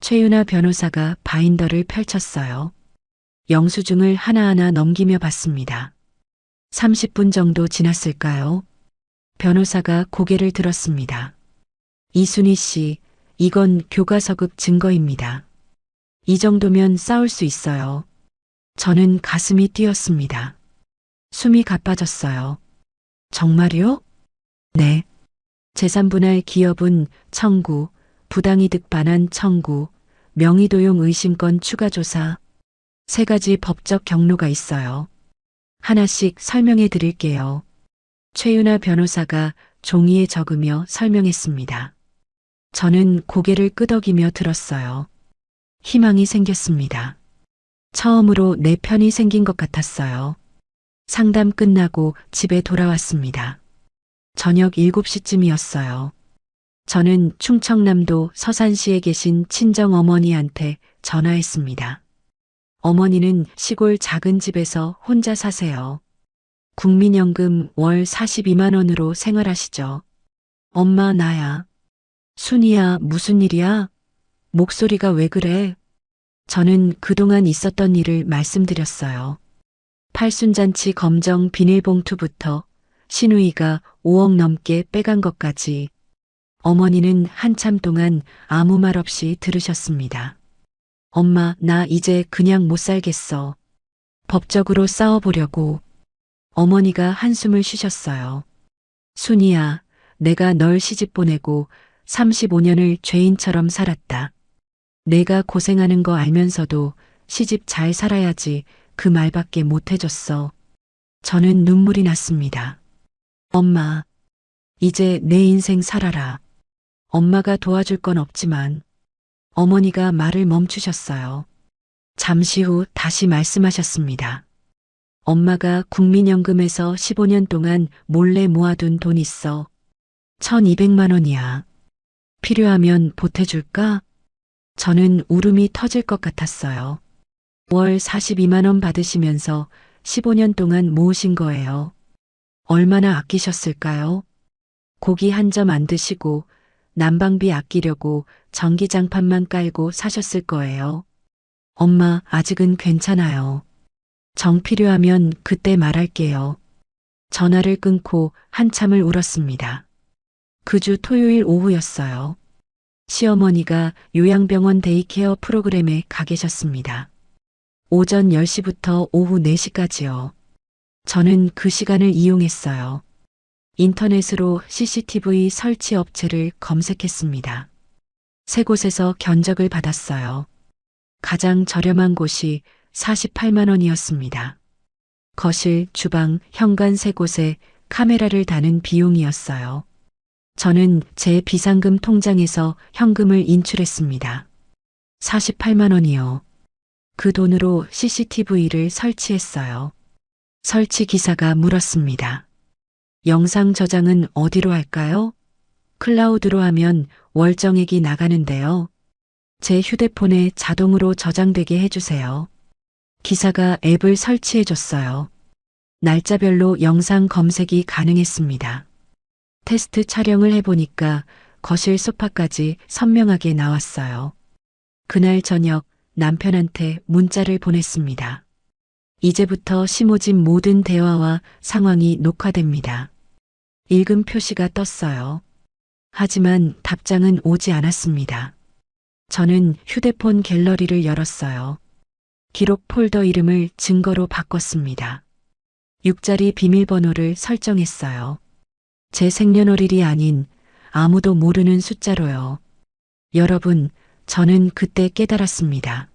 최윤아 변호사가 바인더를 펼쳤어요. 영수증을 하나하나 넘기며 봤습니다. 30분 정도 지났을까요? 변호사가 고개를 들었습니다. 이순희 씨, 이건 교과서급 증거입니다. 이 정도면 싸울 수 있어요. 저는 가슴이 뛰었습니다. 숨이 가빠졌어요. 정말요? 네. 재산분할 기여분 청구, 부당이득 반환 청구, 명의도용 의심건 추가 조사. 3가지 법적 경로가 있어요. 하나씩 설명해 드릴게요. 최윤아 변호사가 종이에 적으며 설명했습니다. 저는 고개를 끄덕이며 들었어요. 희망이 생겼습니다. 처음으로 내 편이 생긴 것 같았어요. 상담 끝나고 집에 돌아왔습니다. 저녁 7시쯤이었어요. 저는 충청남도 서산시에 계신 친정어머니한테 전화했습니다. 어머니는 시골 작은 집에서 혼자 사세요. 국민연금 월 42만 원으로 생활하시죠. 엄마, 나야. 순이야, 무슨 일이야? 목소리가 왜 그래? 저는 그동안 있었던 일을 말씀드렸어요. 팔순잔치 검정 비닐봉투부터 시누이가 5억 넘게 빼간 것까지. 어머니는 한참 동안 아무 말 없이 들으셨습니다. 엄마, 나 이제 그냥 못 살겠어. 법적으로 싸워보려고. 어머니가 한숨을 쉬셨어요. 순이야, 내가 널 시집 보내고 35년을 죄인처럼 살았다. 내가 고생하는 거 알면서도 시집 잘 살아야지 그 말밖에 못 해줬어. 저는 눈물이 났습니다. 엄마, 이제 내 인생 살아라. 엄마가 도와줄 건 없지만. 어머니가 말을 멈추셨어요. 잠시 후 다시 말씀하셨습니다. 엄마가 국민연금에서 15년 동안 몰래 모아둔 돈 있어. 1200만 원이야. 필요하면 보태줄까? 저는 울음이 터질 것 같았어요. 월 42만 원 받으시면서 15년 동안 모으신 거예요. 얼마나 아끼셨을까요? 고기 한 점 안 드시고 난방비 아끼려고 전기장판만 깔고 사셨을 거예요. 엄마, 아직은 괜찮아요. 정 필요하면 그때 말할게요. 전화를 끊고 한참을 울었습니다. 그 주 토요일 오후였어요. 시어머니가 요양병원 데이케어 프로그램에 가 계셨습니다. 오전 10시부터 오후 4시까지요. 저는 그 시간을 이용했어요. 인터넷으로 CCTV 설치 업체를 검색했습니다. 3곳에서 견적을 받았어요. 가장 저렴한 곳이 48만 원이었습니다. 거실, 주방, 현관 3곳에 카메라를 다는 비용이었어요. 저는 제 비상금 통장에서 현금을 인출했습니다. 48만 원이요. 그 돈으로 CCTV를 설치했어요. 설치 기사가 물었습니다. 영상 저장은 어디로 할까요? 클라우드로 하면 월정액이 나가는데요. 제 휴대폰에 자동으로 저장되게 해주세요. 기사가 앱을 설치해줬어요. 날짜별로 영상 검색이 가능했습니다. 테스트 촬영을 해보니까 거실 소파까지 선명하게 나왔어요. 그날 저녁 남편한테 문자를 보냈습니다. 이제부터 심오진 모든 대화와 상황이 녹화됩니다. 읽음 표시가 떴어요. 하지만 답장은 오지 않았습니다. 저는 휴대폰 갤러리를 열었어요. 기록 폴더 이름을 증거로 바꿨습니다. 6자리 비밀번호를 설정했어요. 제 생년월일이 아닌 아무도 모르는 숫자로요. 여러분, 저는 그때 깨달았습니다.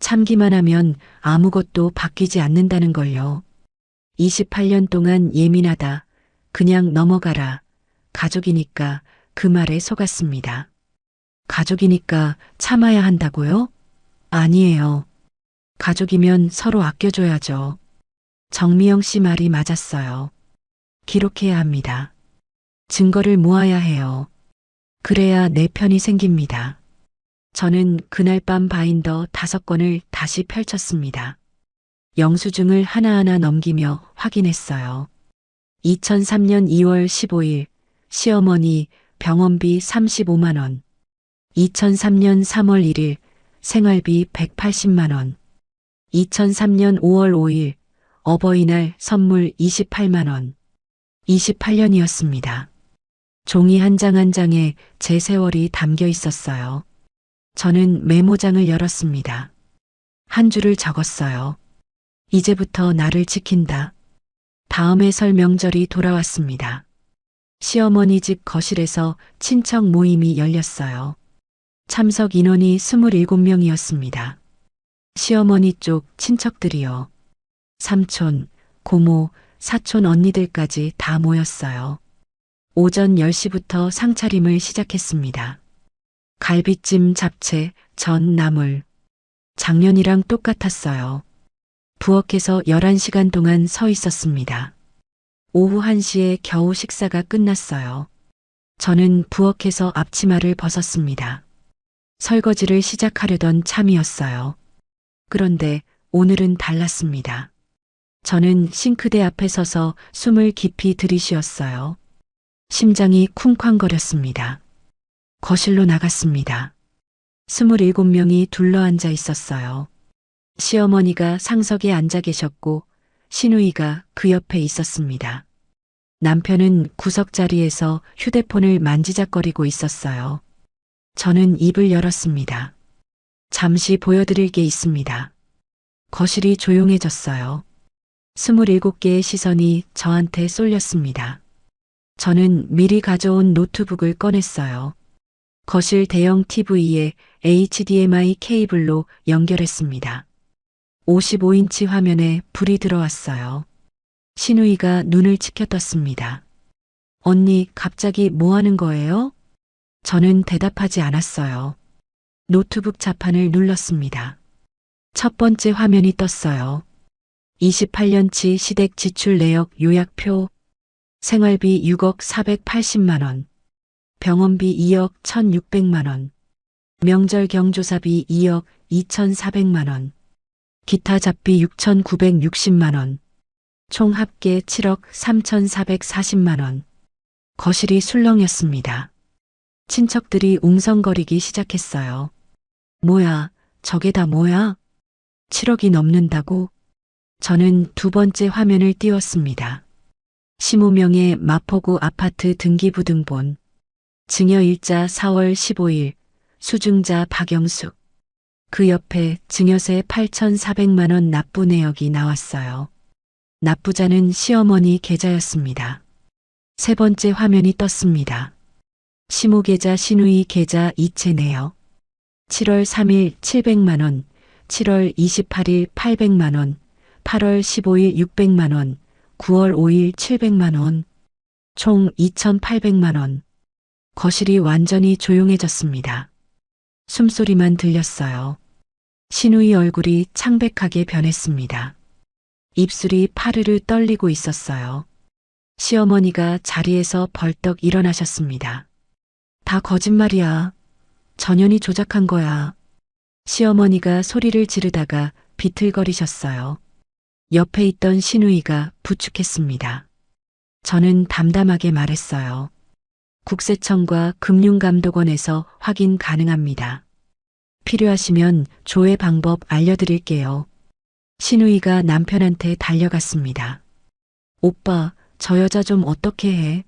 참기만 하면 아무것도 바뀌지 않는다는 걸요. 28년 동안 예민하다. 그냥 넘어가라. 가족이니까 그 말에 속았습니다. 가족이니까 참아야 한다고요? 아니에요. 가족이면 서로 아껴줘야죠. 정미영 씨 말이 맞았어요. 기록해야 합니다. 증거를 모아야 해요. 그래야 내 편이 생깁니다. 저는 그날 밤 바인더 5권을 다시 펼쳤습니다. 영수증을 하나하나 넘기며 확인했어요. 2003년 2월 15일 시어머니 병원비 35만 원. 2003년 3월 1일 생활비 180만 원. 2003년 5월 5일 어버이날 선물 28만 원. 28년이었습니다. 종이 한 장 한 장에 제 세월이 담겨 있었어요. 저는 메모장을 열었습니다. 한 줄을 적었어요. 이제부터 나를 지킨다. 다음에 설 명절이 돌아왔습니다. 시어머니 집 거실에서 친척 모임이 열렸어요. 참석 인원이 27명이었습니다. 시어머니 쪽 친척들이요. 삼촌, 고모, 사촌 언니들까지 다 모였어요. 오전 10시부터 상차림을 시작했습니다. 갈비찜, 잡채, 전, 나물. 작년이랑 똑같았어요. 부엌에서 11시간 동안 서 있었습니다. 오후 1시에 겨우 식사가 끝났어요. 저는 부엌에서 앞치마를 벗었습니다. 설거지를 시작하려던 참이었어요. 그런데 오늘은 달랐습니다. 저는 싱크대 앞에 서서 숨을 깊이 들이쉬었어요. 심장이 쿵쾅거렸습니다. 거실로 나갔습니다. 27명이 둘러앉아 있었어요. 시어머니가 상석에 앉아 계셨고 시누이가 그 옆에 있었습니다. 남편은 구석 자리에서 휴대폰을 만지작거리고 있었어요. 저는 입을 열었습니다. 잠시 보여드릴 게 있습니다. 거실이 조용해졌어요. 27개의 시선이 저한테 쏠렸습니다. 저는 미리 가져온 노트북을 꺼냈어요. 거실 대형 TV에 HDMI 케이블로 연결했습니다. 55인치 화면에 불이 들어왔어요. 시누이가 눈을 치켜떴습니다. 언니, 갑자기 뭐 하는 거예요? 저는 대답하지 않았어요. 노트북 자판을 눌렀습니다. 첫 번째 화면이 떴어요. 28년치 시댁 지출 내역 요약표. 생활비 6억 480만 원. 병원비 2억 1,600만 원. 명절 경조사비 2억 2,400만 원. 기타 잡비 6,960만 원. 총 합계 7억 3,440만 원. 거실이 술렁였습니다. 친척들이 웅성거리기 시작했어요. 뭐야, 저게 다 뭐야? 7억이 넘는다고? 저는 두 번째 화면을 띄웠습니다. 15명의 마포구 아파트 등기부등본. 증여일자 4월 15일, 수증자 박영숙. 그 옆에 증여세 8,400만 원 납부 내역이 나왔어요. 납부자는 시어머니 계좌였습니다. 세 번째 화면이 떴습니다. 시모 계좌, 시누이 계좌 이체 내역. 7월 3일 700만 원, 7월 28일 800만 원, 8월 15일 600만 원, 9월 5일 700만 원, 총 2,800만 원. 거실이 완전히 조용해졌습니다. 숨소리만 들렸어요. 시누이 얼굴이 창백하게 변했습니다. 입술이 파르르 떨리고 있었어요. 시어머니가 자리에서 벌떡 일어나셨습니다. 다 거짓말이야. 전현이 조작한 거야. 시어머니가 소리를 지르다가 비틀거리셨어요. 옆에 있던 시누이가 부축했습니다. 저는 담담하게 말했어요. 국세청과 금융감독원에서 확인 가능합니다. 필요하시면 조회 방법 알려드릴게요. 시누이가 남편한테 달려갔습니다. 오빠, 저 여자 좀 어떻게 해?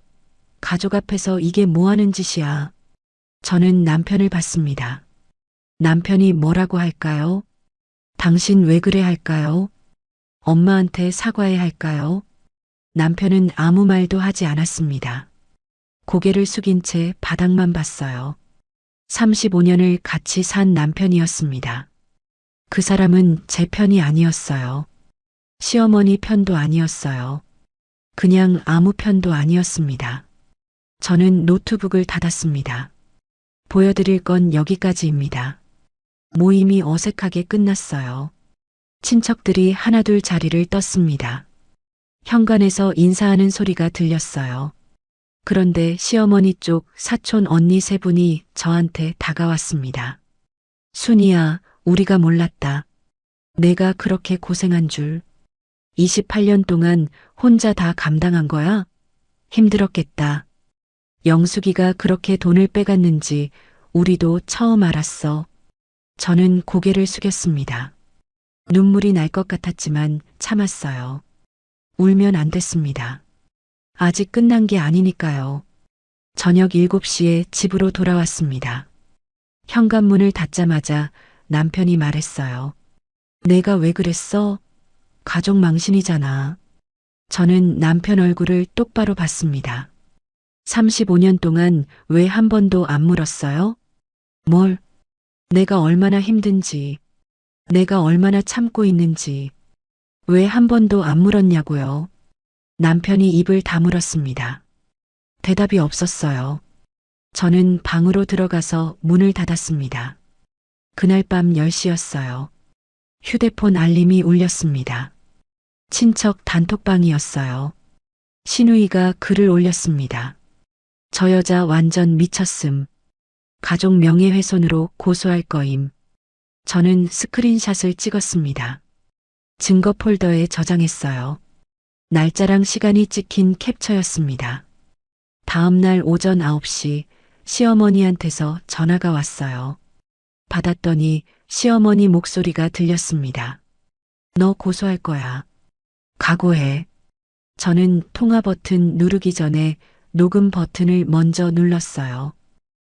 가족 앞에서 이게 뭐 하는 짓이야? 저는 남편을 봤습니다. 남편이 뭐라고 할까요? 당신 왜 그래 할까요? 엄마한테 사과해야 할까요? 남편은 아무 말도 하지 않았습니다. 고개를 숙인 채 바닥만 봤어요. 35년을 같이 산 남편이었습니다. 그 사람은 제 편이 아니었어요. 시어머니 편도 아니었어요. 그냥 아무 편도 아니었습니다. 저는 노트북을 닫았습니다. 보여드릴 건 여기까지입니다. 모임이 어색하게 끝났어요. 친척들이 하나둘 자리를 떴습니다. 현관에서 인사하는 소리가 들렸어요. 그런데 시어머니 쪽 사촌 언니 세 분이 저한테 다가왔습니다. 순이야, 우리가 몰랐다. 내가 그렇게 고생한 줄. 28년 동안 혼자 다 감당한 거야? 힘들었겠다. 영숙이가 그렇게 돈을 빼갔는지 우리도 처음 알았어. 저는 고개를 숙였습니다. 눈물이 날 것 같았지만 참았어요. 울면 안 됐습니다. 아직 끝난 게 아니니까요. 저녁 7시에 집으로 돌아왔습니다. 현관문을 닫자마자 남편이 말했어요. 내가 왜 그랬어? 가족 망신이잖아. 저는 남편 얼굴을 똑바로 봤습니다. 35년 동안 왜 한 번도 안 물었어요? 뭘? 내가 얼마나 힘든지, 내가 얼마나 참고 있는지, 왜 한 번도 안 물었냐고요. 남편이 입을 다물었습니다. 대답이 없었어요. 저는 방으로 들어가서 문을 닫았습니다. 그날 밤 10시였어요. 휴대폰 알림이 울렸습니다. 친척 단톡방이었어요. 신우이가 글을 올렸습니다. 저 여자 완전 미쳤음. 가족 명예훼손으로 고소할 거임. 저는 스크린샷을 찍었습니다. 증거 폴더에 저장했어요. 날짜랑 시간이 찍힌 캡처였습니다. 다음 날 오전 9시 시어머니한테서 전화가 왔어요. 받았더니 시어머니 목소리가 들렸습니다. 너 고소할 거야. 각오해. 저는 통화 버튼 누르기 전에 녹음 버튼을 먼저 눌렀어요.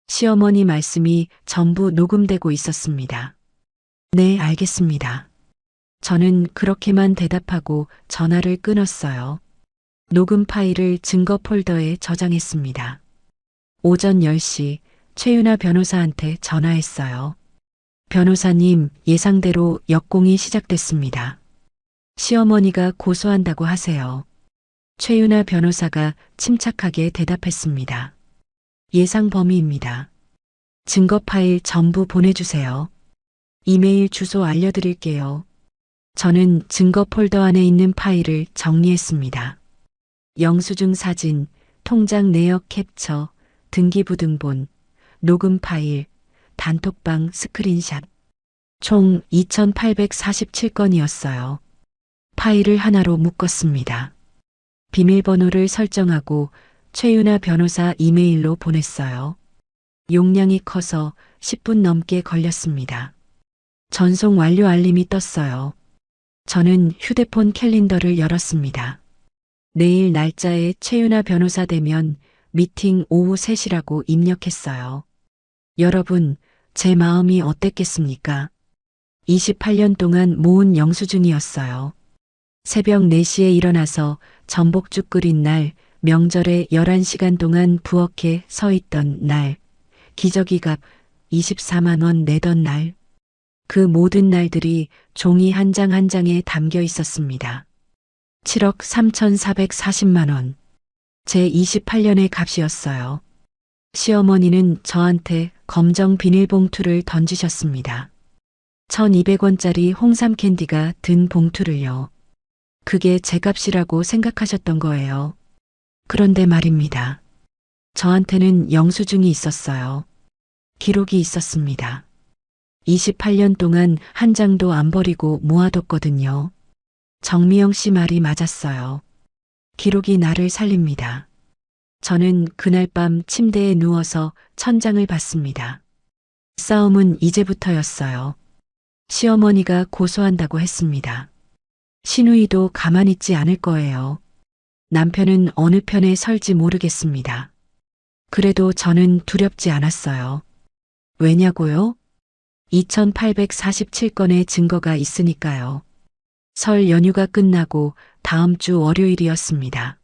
시어머니 말씀이 전부 녹음되고 있었습니다. 네, 알겠습니다. 저는 그렇게만 대답하고 전화를 끊었어요. 녹음 파일을 증거 폴더에 저장했습니다. 오전 10시 최윤아 변호사한테 전화했어요. 변호사님, 예상대로 역공이 시작됐습니다. 시어머니가 고소한다고 하세요. 최윤아 변호사가 침착하게 대답했습니다. 예상 범위입니다. 증거 파일 전부 보내주세요. 이메일 주소 알려드릴게요. 저는 증거 폴더 안에 있는 파일을 정리했습니다. 영수증 사진, 통장 내역 캡처, 등기부등본, 녹음 파일, 단톡방 스크린샷. 총 2847건이었어요. 파일을 하나로 묶었습니다. 비밀번호를 설정하고 최윤아 변호사 이메일로 보냈어요. 용량이 커서 10분 넘게 걸렸습니다. 전송 완료 알림이 떴어요. 저는 휴대폰 캘린더를 열었습니다. 내일 날짜에 최윤아 변호사 대면 미팅 오후 3시라고 입력했어요. 여러분, 제 마음이 어땠겠습니까? 28년 동안 모은 영수증이었어요. 새벽 4시에 일어나서 전복죽 끓인 날, 명절에 11시간 동안 부엌에 서 있던 날, 기저귀값 24만 원 내던 날, 그 모든 날들이 종이 한 장 한 장에 담겨 있었습니다. 7억 3,440만 원. 제 28년의 값이었어요. 시어머니는 저한테 검정 비닐봉투를 던지셨습니다. 1,200원짜리 홍삼 캔디가 든 봉투를요. 그게 제 값이라고 생각하셨던 거예요. 그런데 말입니다. 저한테는 영수증이 있었어요. 기록이 있었습니다. 28년 동안 한 장도 안 버리고 모아뒀거든요. 정미영 씨 말이 맞았어요. 기록이 나를 살립니다. 저는 그날 밤 침대에 누워서 천장을 봤습니다. 싸움은 이제부터였어요. 시어머니가 고소한다고 했습니다. 신우이도 가만히 있지 않을 거예요. 남편은 어느 편에 설지 모르겠습니다. 그래도 저는 두렵지 않았어요. 왜냐고요? 2847건의 증거가 있으니까요. 설 연휴가 끝나고 다음 주 월요일이었습니다.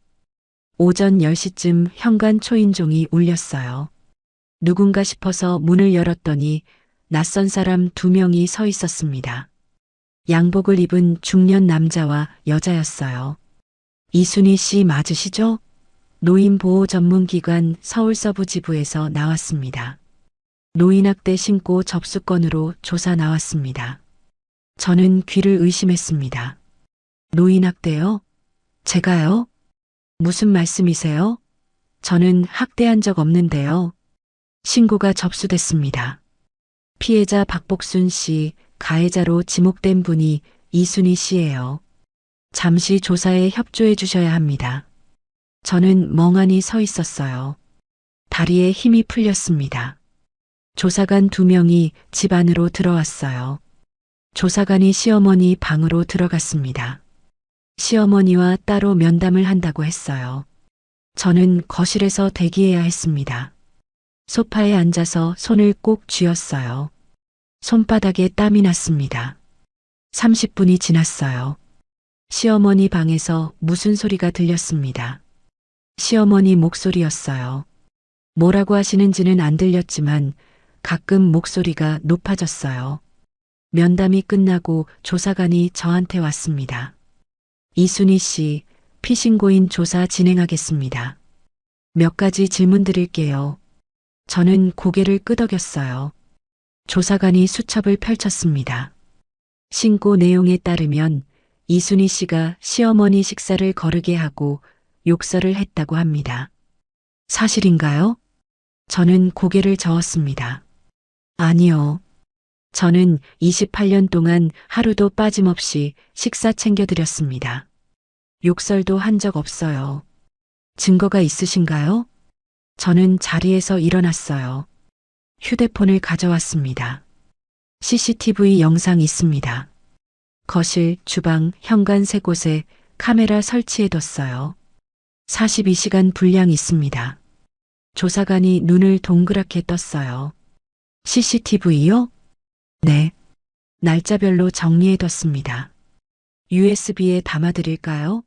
오전 10시쯤 현관 초인종이 울렸어요. 누군가 싶어서 문을 열었더니 낯선 사람 2명이 서 있었습니다. 양복을 입은 중년 남자와 여자였어요. 이순희 씨 맞으시죠? 노인보호전문기관 서울서부지부에서 나왔습니다. 노인학대 신고 접수건으로 조사 나왔습니다. 저는 귀를 의심했습니다. 노인학대요? 제가요? 무슨 말씀이세요? 저는 학대한 적 없는데요. 신고가 접수됐습니다. 피해자 박복순 씨, 가해자로 지목된 분이 이순희 씨예요. 잠시 조사에 협조해 주셔야 합니다. 저는 멍하니 서 있었어요. 다리에 힘이 풀렸습니다. 조사관 2명이 집 안으로 들어왔어요. 조사관이 시어머니 방으로 들어갔습니다. 시어머니와 따로 면담을 한다고 했어요. 저는 거실에서 대기해야 했습니다. 소파에 앉아서 손을 꼭 쥐었어요. 손바닥에 땀이 났습니다. 30분이 지났어요. 시어머니 방에서 무슨 소리가 들렸습니다. 시어머니 목소리였어요. 뭐라고 하시는지는 안 들렸지만 가끔 목소리가 높아졌어요. 면담이 끝나고 조사관이 저한테 왔습니다. 이순희 씨, 피신고인 조사 진행하겠습니다. 몇 가지 질문 드릴게요. 저는 고개를 끄덕였어요. 조사관이 수첩을 펼쳤습니다. 신고 내용에 따르면 이순희 씨가 시어머니 식사를 거르게 하고 욕설을 했다고 합니다. 사실인가요? 저는 고개를 저었습니다. 아니요. 저는 28년 동안 하루도 빠짐없이 식사 챙겨드렸습니다. 욕설도 한 적 없어요. 증거가 있으신가요? 저는 자리에서 일어났어요. 휴대폰을 가져왔습니다. CCTV 영상 있습니다. 거실, 주방, 현관 세 곳에 카메라 설치해뒀어요. 42시간 분량 있습니다. 조사관이 눈을 동그랗게 떴어요. CCTV요? 네. 날짜별로 정리해뒀습니다. USB에 담아드릴까요?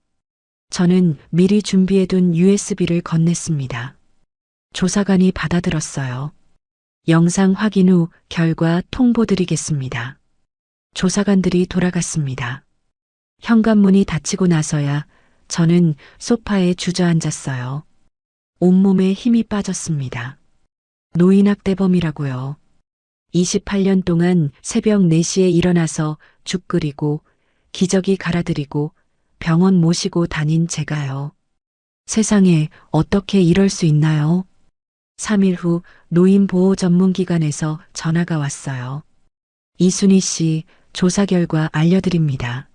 저는 미리 준비해둔 USB를 건넸습니다. 조사관이 받아들었어요. 영상 확인 후 결과 통보드리겠습니다. 조사관들이 돌아갔습니다. 현관문이 닫히고 나서야 저는 소파에 주저앉았어요. 온몸에 힘이 빠졌습니다. 노인학대범이라고요. 28년 동안 새벽 4시에 일어나서 죽 끓이고 기저귀 갈아드리고 병원 모시고 다닌 제가요. 세상에 어떻게 이럴 수 있나요? 3일 후 노인보호 전문기관에서 전화가 왔어요. 이순희 씨 조사 결과 알려드립니다.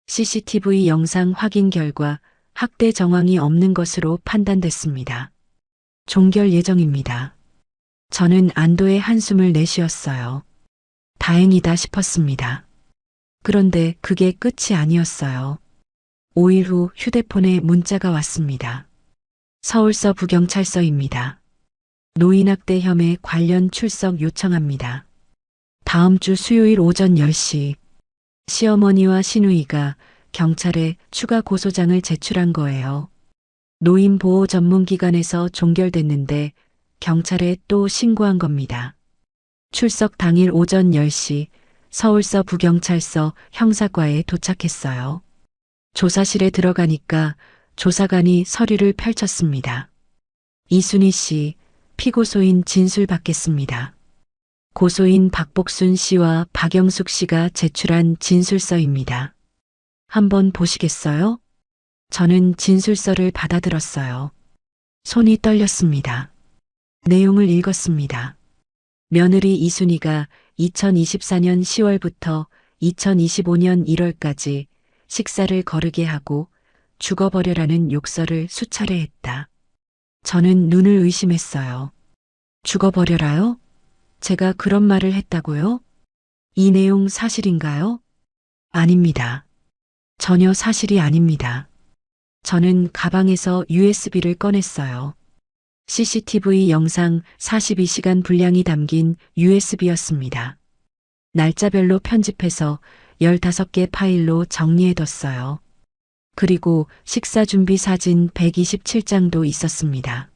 CCTV 영상 확인 결과 학대 정황이 없는 것으로 판단됐습니다. 종결 예정입니다. 저는 안도의 한숨을 내쉬었어요. 다행이다 싶었습니다. 그런데 그게 끝이 아니었어요. 5일 후 휴대폰에 문자가 왔습니다. 서울서 부경찰서입니다. 노인학대 혐의 관련 출석 요청합니다. 다음 주 수요일 오전 10시 시어머니와 시누이가 경찰에 추가 고소장을 제출한 거예요. 노인보호 전문기관에서 종결됐는데 경찰에 또 신고한 겁니다. 출석 당일 오전 10시 서울서 부경찰서 형사과에 도착했어요. 조사실에 들어가니까 조사관이 서류를 펼쳤습니다. 이순희 씨, 피고소인 진술 받겠습니다. 고소인 박복순 씨와 박영숙 씨가 제출한 진술서입니다. 한번 보시겠어요? 저는 진술서를 받아들었어요. 손이 떨렸습니다. 내용을 읽었습니다. 며느리 이순희가 2024년 10월부터 2025년 1월까지 식사를 거르게 하고 죽어버려라는 욕설을 수차례 했다. 저는 눈을 의심했어요. 죽어버려라요? 제가 그런 말을 했다고요? 이 내용 사실인가요? 아닙니다. 전혀 사실이 아닙니다. 저는 가방에서 USB를 꺼냈어요. CCTV 영상 42시간 분량이 담긴 USB였습니다. 날짜별로 편집해서 15개 파일로 정리해뒀어요. 그리고 식사 준비 사진 127장도 있었습니다.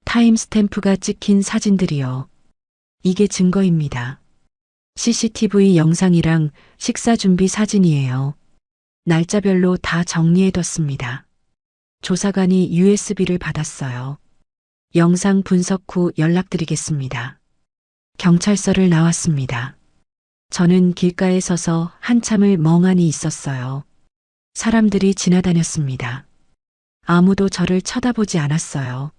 타임스탬프가 찍힌 사진들이요. 이게 증거입니다. CCTV 영상이랑 식사 준비 사진이에요. 날짜별로 다 정리해뒀습니다. 조사관이 USB를 받았어요. 영상 분석 후 연락드리겠습니다. 경찰서를 나왔습니다. 저는 길가에 서서 한참을 멍하니 있었어요. 사람들이 지나다녔습니다. 아무도 저를 쳐다보지 않았어요.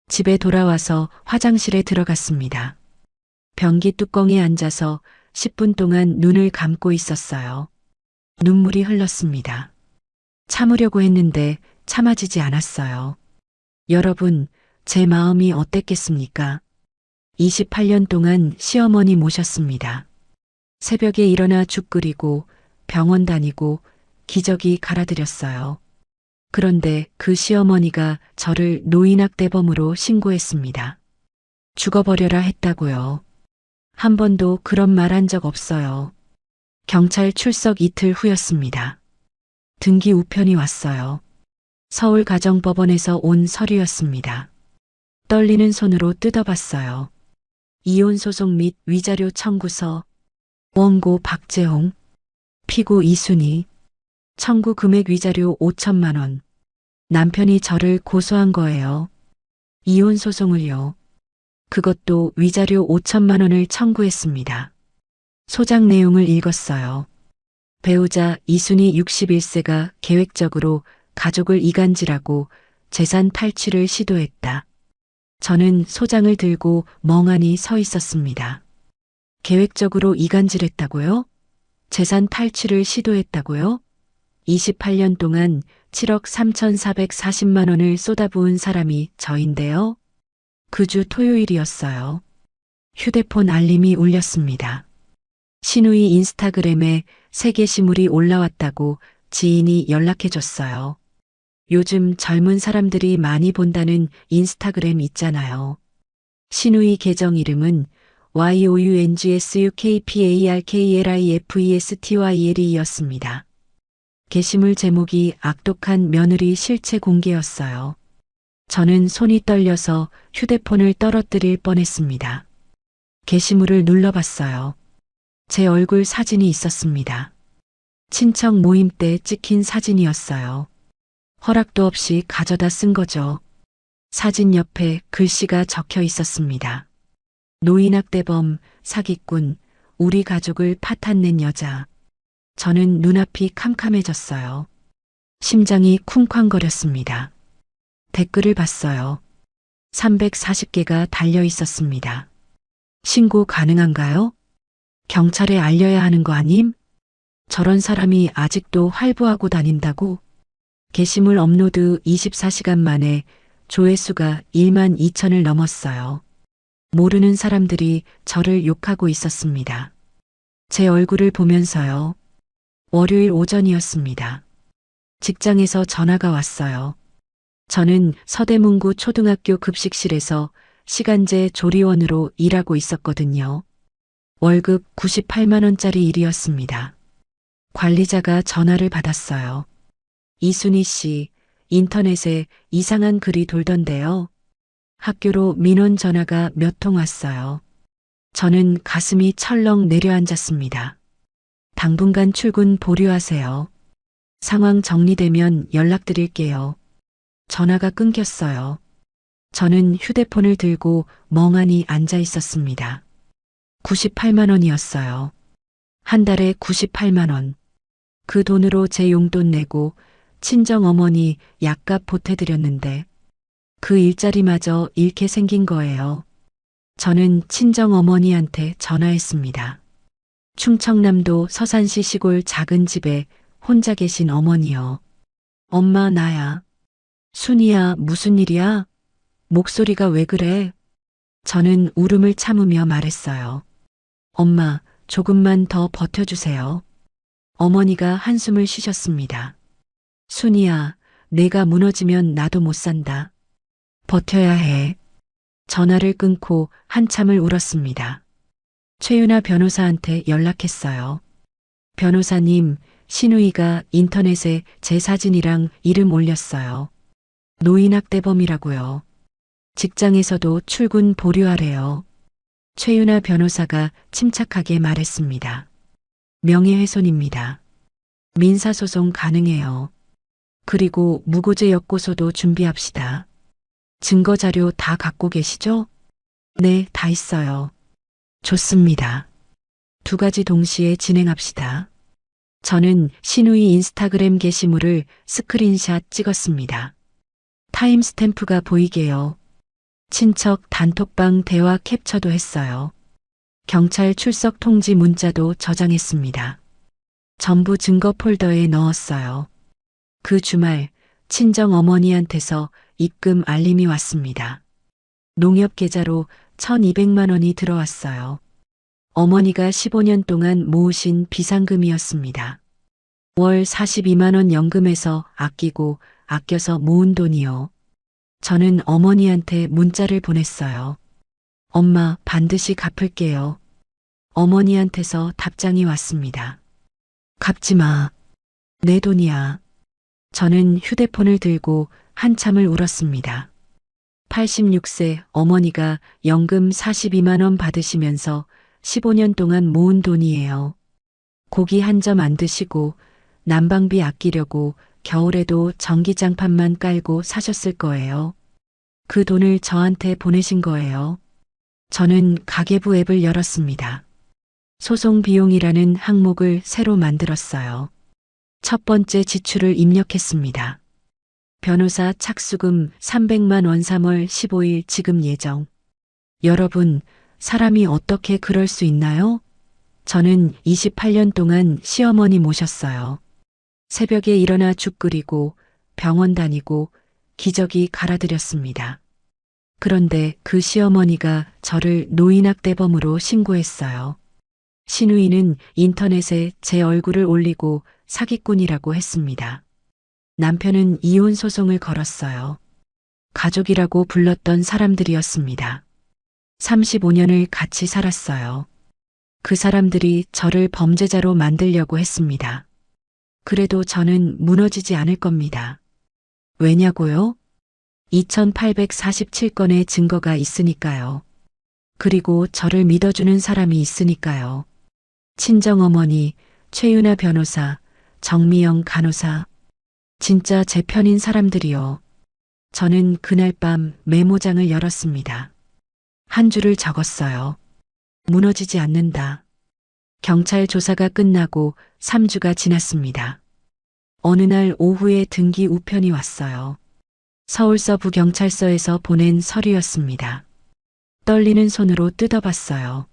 집에 돌아와서 화장실에 들어갔습니다. 변기 뚜껑에 앉아서 10분 동안 눈을 감고 있었어요. 눈물이 흘렀습니다. 참으려고 했는데 참아지지 않았어요. 여러분, 제 마음이 어땠겠습니까? 28년 동안 시어머니 모셨습니다. 새벽에 일어나 죽 끓이고 병원 다니고 기저귀 갈아드렸어요. 그런데 그 시어머니가 저를 노인학대범으로 신고했습니다. 죽어버려라 했다고요. 한 번도 그런 말 한 적 없어요. 경찰 출석 이틀 후였습니다. 등기 우편이 왔어요. 서울가정법원에서 온 서류였습니다. 떨리는 손으로 뜯어봤어요. 이혼 소송 및 위자료 청구서, 원고 박재홍, 피고 이순희, 청구 금액 위자료 5천만 원. 남편이 저를 고소한 거예요. 이혼 소송을요. 그것도 위자료 5천만 원을 청구했습니다. 소장 내용을 읽었어요. 배우자 이순희 61세가 계획적으로 가족을 이간질하고 재산 탈취를 시도했다. 저는 소장을 들고 멍하니 서 있었습니다. 계획적으로 이간질했다고요? 재산 탈취를 시도했다고요? 28년 동안 7억 3,440만 원을 쏟아부은 사람이 저인데요. 그 주 토요일이었어요. 휴대폰 알림이 울렸습니다. 신우이 인스타그램에 새 게시물이 올라왔다고 지인이 연락해줬어요. 요즘 젊은 사람들이 많이 본다는 인스타그램 있잖아요. 신우이 계정 이름은 YOUNGSUKPARKLIFESTYL이었습니다. 게시물 제목이 악독한 며느리 실체 공개였어요. 저는 손이 떨려서 휴대폰을 떨어뜨릴 뻔했습니다. 게시물을 눌러봤어요. 제 얼굴 사진이 있었습니다. 친척 모임 때 찍힌 사진이었어요. 허락도 없이 가져다 쓴 거죠. 사진 옆에 글씨가 적혀 있었습니다. 노인학대범, 사기꾼, 우리 가족을 파탄낸 여자. 저는 눈앞이 캄캄해졌어요. 심장이 쿵쾅거렸습니다. 댓글을 봤어요. 340개가 달려 있었습니다. 신고 가능한가요? 경찰에 알려야 하는 거 아님? 저런 사람이 아직도 활보하고 다닌다고? 게시물 업로드 24시간 만에 조회수가 1만 2천을 넘었어요. 모르는 사람들이 저를 욕하고 있었습니다. 제 얼굴을 보면서요. 월요일 오전이었습니다. 직장에서 전화가 왔어요. 저는 서대문구 초등학교 급식실에서 시간제 조리원으로 일하고 있었거든요. 월급 98만 원짜리 일이었습니다. 관리자가 전화를 받았어요. 이순희 씨, 인터넷에 이상한 글이 돌던데요. 학교로 민원 전화가 몇 통 왔어요. 저는 가슴이 철렁 내려앉았습니다. 당분간 출근 보류하세요. 상황 정리되면 연락드릴게요. 전화가 끊겼어요. 저는 휴대폰을 들고 멍하니 앉아 있었습니다. 98만 원이었어요. 한 달에 98만 원. 그 돈으로 제 용돈 내고 친정 어머니 약값 보태드렸는데 그 일자리마저 잃게 생긴 거예요. 저는 친정 어머니한테 전화했습니다. 충청남도 서산시 시골 작은 집에 혼자 계신 어머니요. 엄마 나야. 순이야 무슨 일이야? 목소리가 왜 그래? 저는 울음을 참으며 말했어요. 엄마 조금만 더 버텨주세요. 어머니가 한숨을 쉬셨습니다. 순이야 내가 무너지면 나도 못 산다. 버텨야 해. 전화를 끊고 한참을 울었습니다. 최윤아 변호사한테 연락했어요. 변호사님, 신우이가 인터넷에 제 사진이랑 이름 올렸어요. 노인학대범이라고요. 직장에서도 출근 보류하래요. 최윤아 변호사가 침착하게 말했습니다. 명예훼손입니다. 민사소송 가능해요. 그리고 무고죄 역고소도 준비합시다. 증거자료 다 갖고 계시죠? 네, 다 있어요. 좋습니다. 두 가지 동시에 진행합시다. 저는 신우이 인스타그램 게시물을 스크린샷 찍었습니다. 타임스탬프가 보이게요. 친척 단톡방 대화 캡처도 했어요. 경찰 출석 통지 문자도 저장했습니다. 전부 증거 폴더에 넣었어요. 그 주말 친정 어머니한테서 입금 알림이 왔습니다. 농협 계좌로 1,200만 원이 들어왔어요. 어머니가 15년 동안 모으신 비상금이었습니다. 월 42만 원 연금에서 아끼고 아껴서 모은 돈이요. 저는 어머니한테 문자를 보냈어요. 엄마, 반드시 갚을게요. 어머니한테서 답장이 왔습니다. 갚지 마. 내 돈이야. 저는 휴대폰을 들고 한참을 울었습니다. 86세 어머니가 연금 42만 원 받으시면서 15년 동안 모은 돈이에요. 고기 한 점 안 드시고 난방비 아끼려고 겨울에도 전기장판만 깔고 사셨을 거예요. 그 돈을 저한테 보내신 거예요. 저는 가계부 앱을 열었습니다. 소송 비용이라는 항목을 새로 만들었어요. 첫 번째 지출을 입력했습니다. 변호사 착수금 300만 원 3월 15일 지급 예정. 여러분, 사람이 어떻게 그럴 수 있나요? 저는 28년 동안 시어머니 모셨어요. 새벽에 일어나 죽 끓이고 병원 다니고 기저귀 갈아드렸습니다. 그런데 그 시어머니가 저를 노인학대범으로 신고했어요. 신우이는 인터넷에 제 얼굴을 올리고 사기꾼이라고 했습니다. 남편은 이혼 소송을 걸었어요. 가족이라고 불렀던 사람들이었습니다. 35년을 같이 살았어요. 그 사람들이 저를 범죄자로 만들려고 했습니다. 그래도 저는 무너지지 않을 겁니다. 왜냐고요? 2847건의 증거가 있으니까요. 그리고 저를 믿어주는 사람이 있으니까요. 친정어머니, 최윤아 변호사, 정미영 간호사, 진짜 제 편인 사람들이요. 저는 그날 밤 메모장을 열었습니다. 한 줄을 적었어요. 무너지지 않는다. 경찰 조사가 끝나고 3주가 지났습니다. 어느 날 오후에 등기 우편이 왔어요. 서울서부경찰서에서 보낸 서류였습니다. 떨리는 손으로 뜯어봤어요.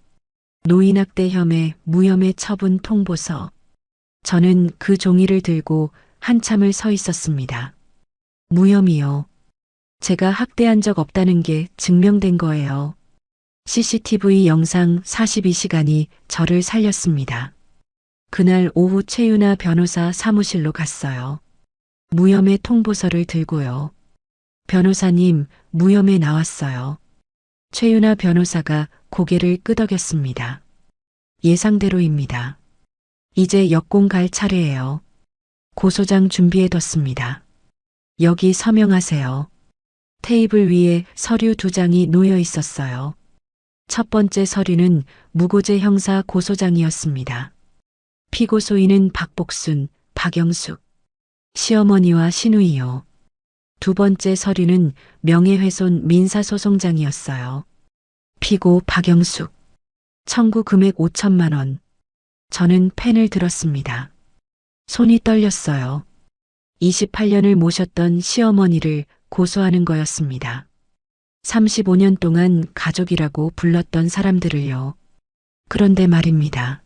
노인학대 혐의 무혐의 처분 통보서. 저는 그 종이를 들고 한참을 서 있었습니다. 무혐의요. 제가 학대한 적 없다는 게 증명된 거예요. CCTV 영상 42시간이 저를 살렸습니다. 그날 오후 최윤아 변호사 사무실로 갔어요. 무혐의 통보서를 들고요. 변호사님, 무혐의 나왔어요. 최윤아 변호사가 고개를 끄덕였습니다. 예상대로입니다. 이제 역공 갈 차례예요. 고소장 준비해뒀습니다. 여기 서명하세요. 테이블 위에 서류 2장이 놓여 있었어요. 첫 번째 서류는 무고죄 형사 고소장이었습니다. 피고소인은 박복순, 박영숙, 시어머니와 신우이요. 두 번째 서류는 명예훼손 민사소송장이었어요. 피고 박영숙, 청구 금액 5천만 원. 저는 펜을 들었습니다. 손이 떨렸어요. 28년을 모셨던 시어머니를 고소하는 거였습니다. 35년 동안 가족이라고 불렀던 사람들을요. 그런데 말입니다.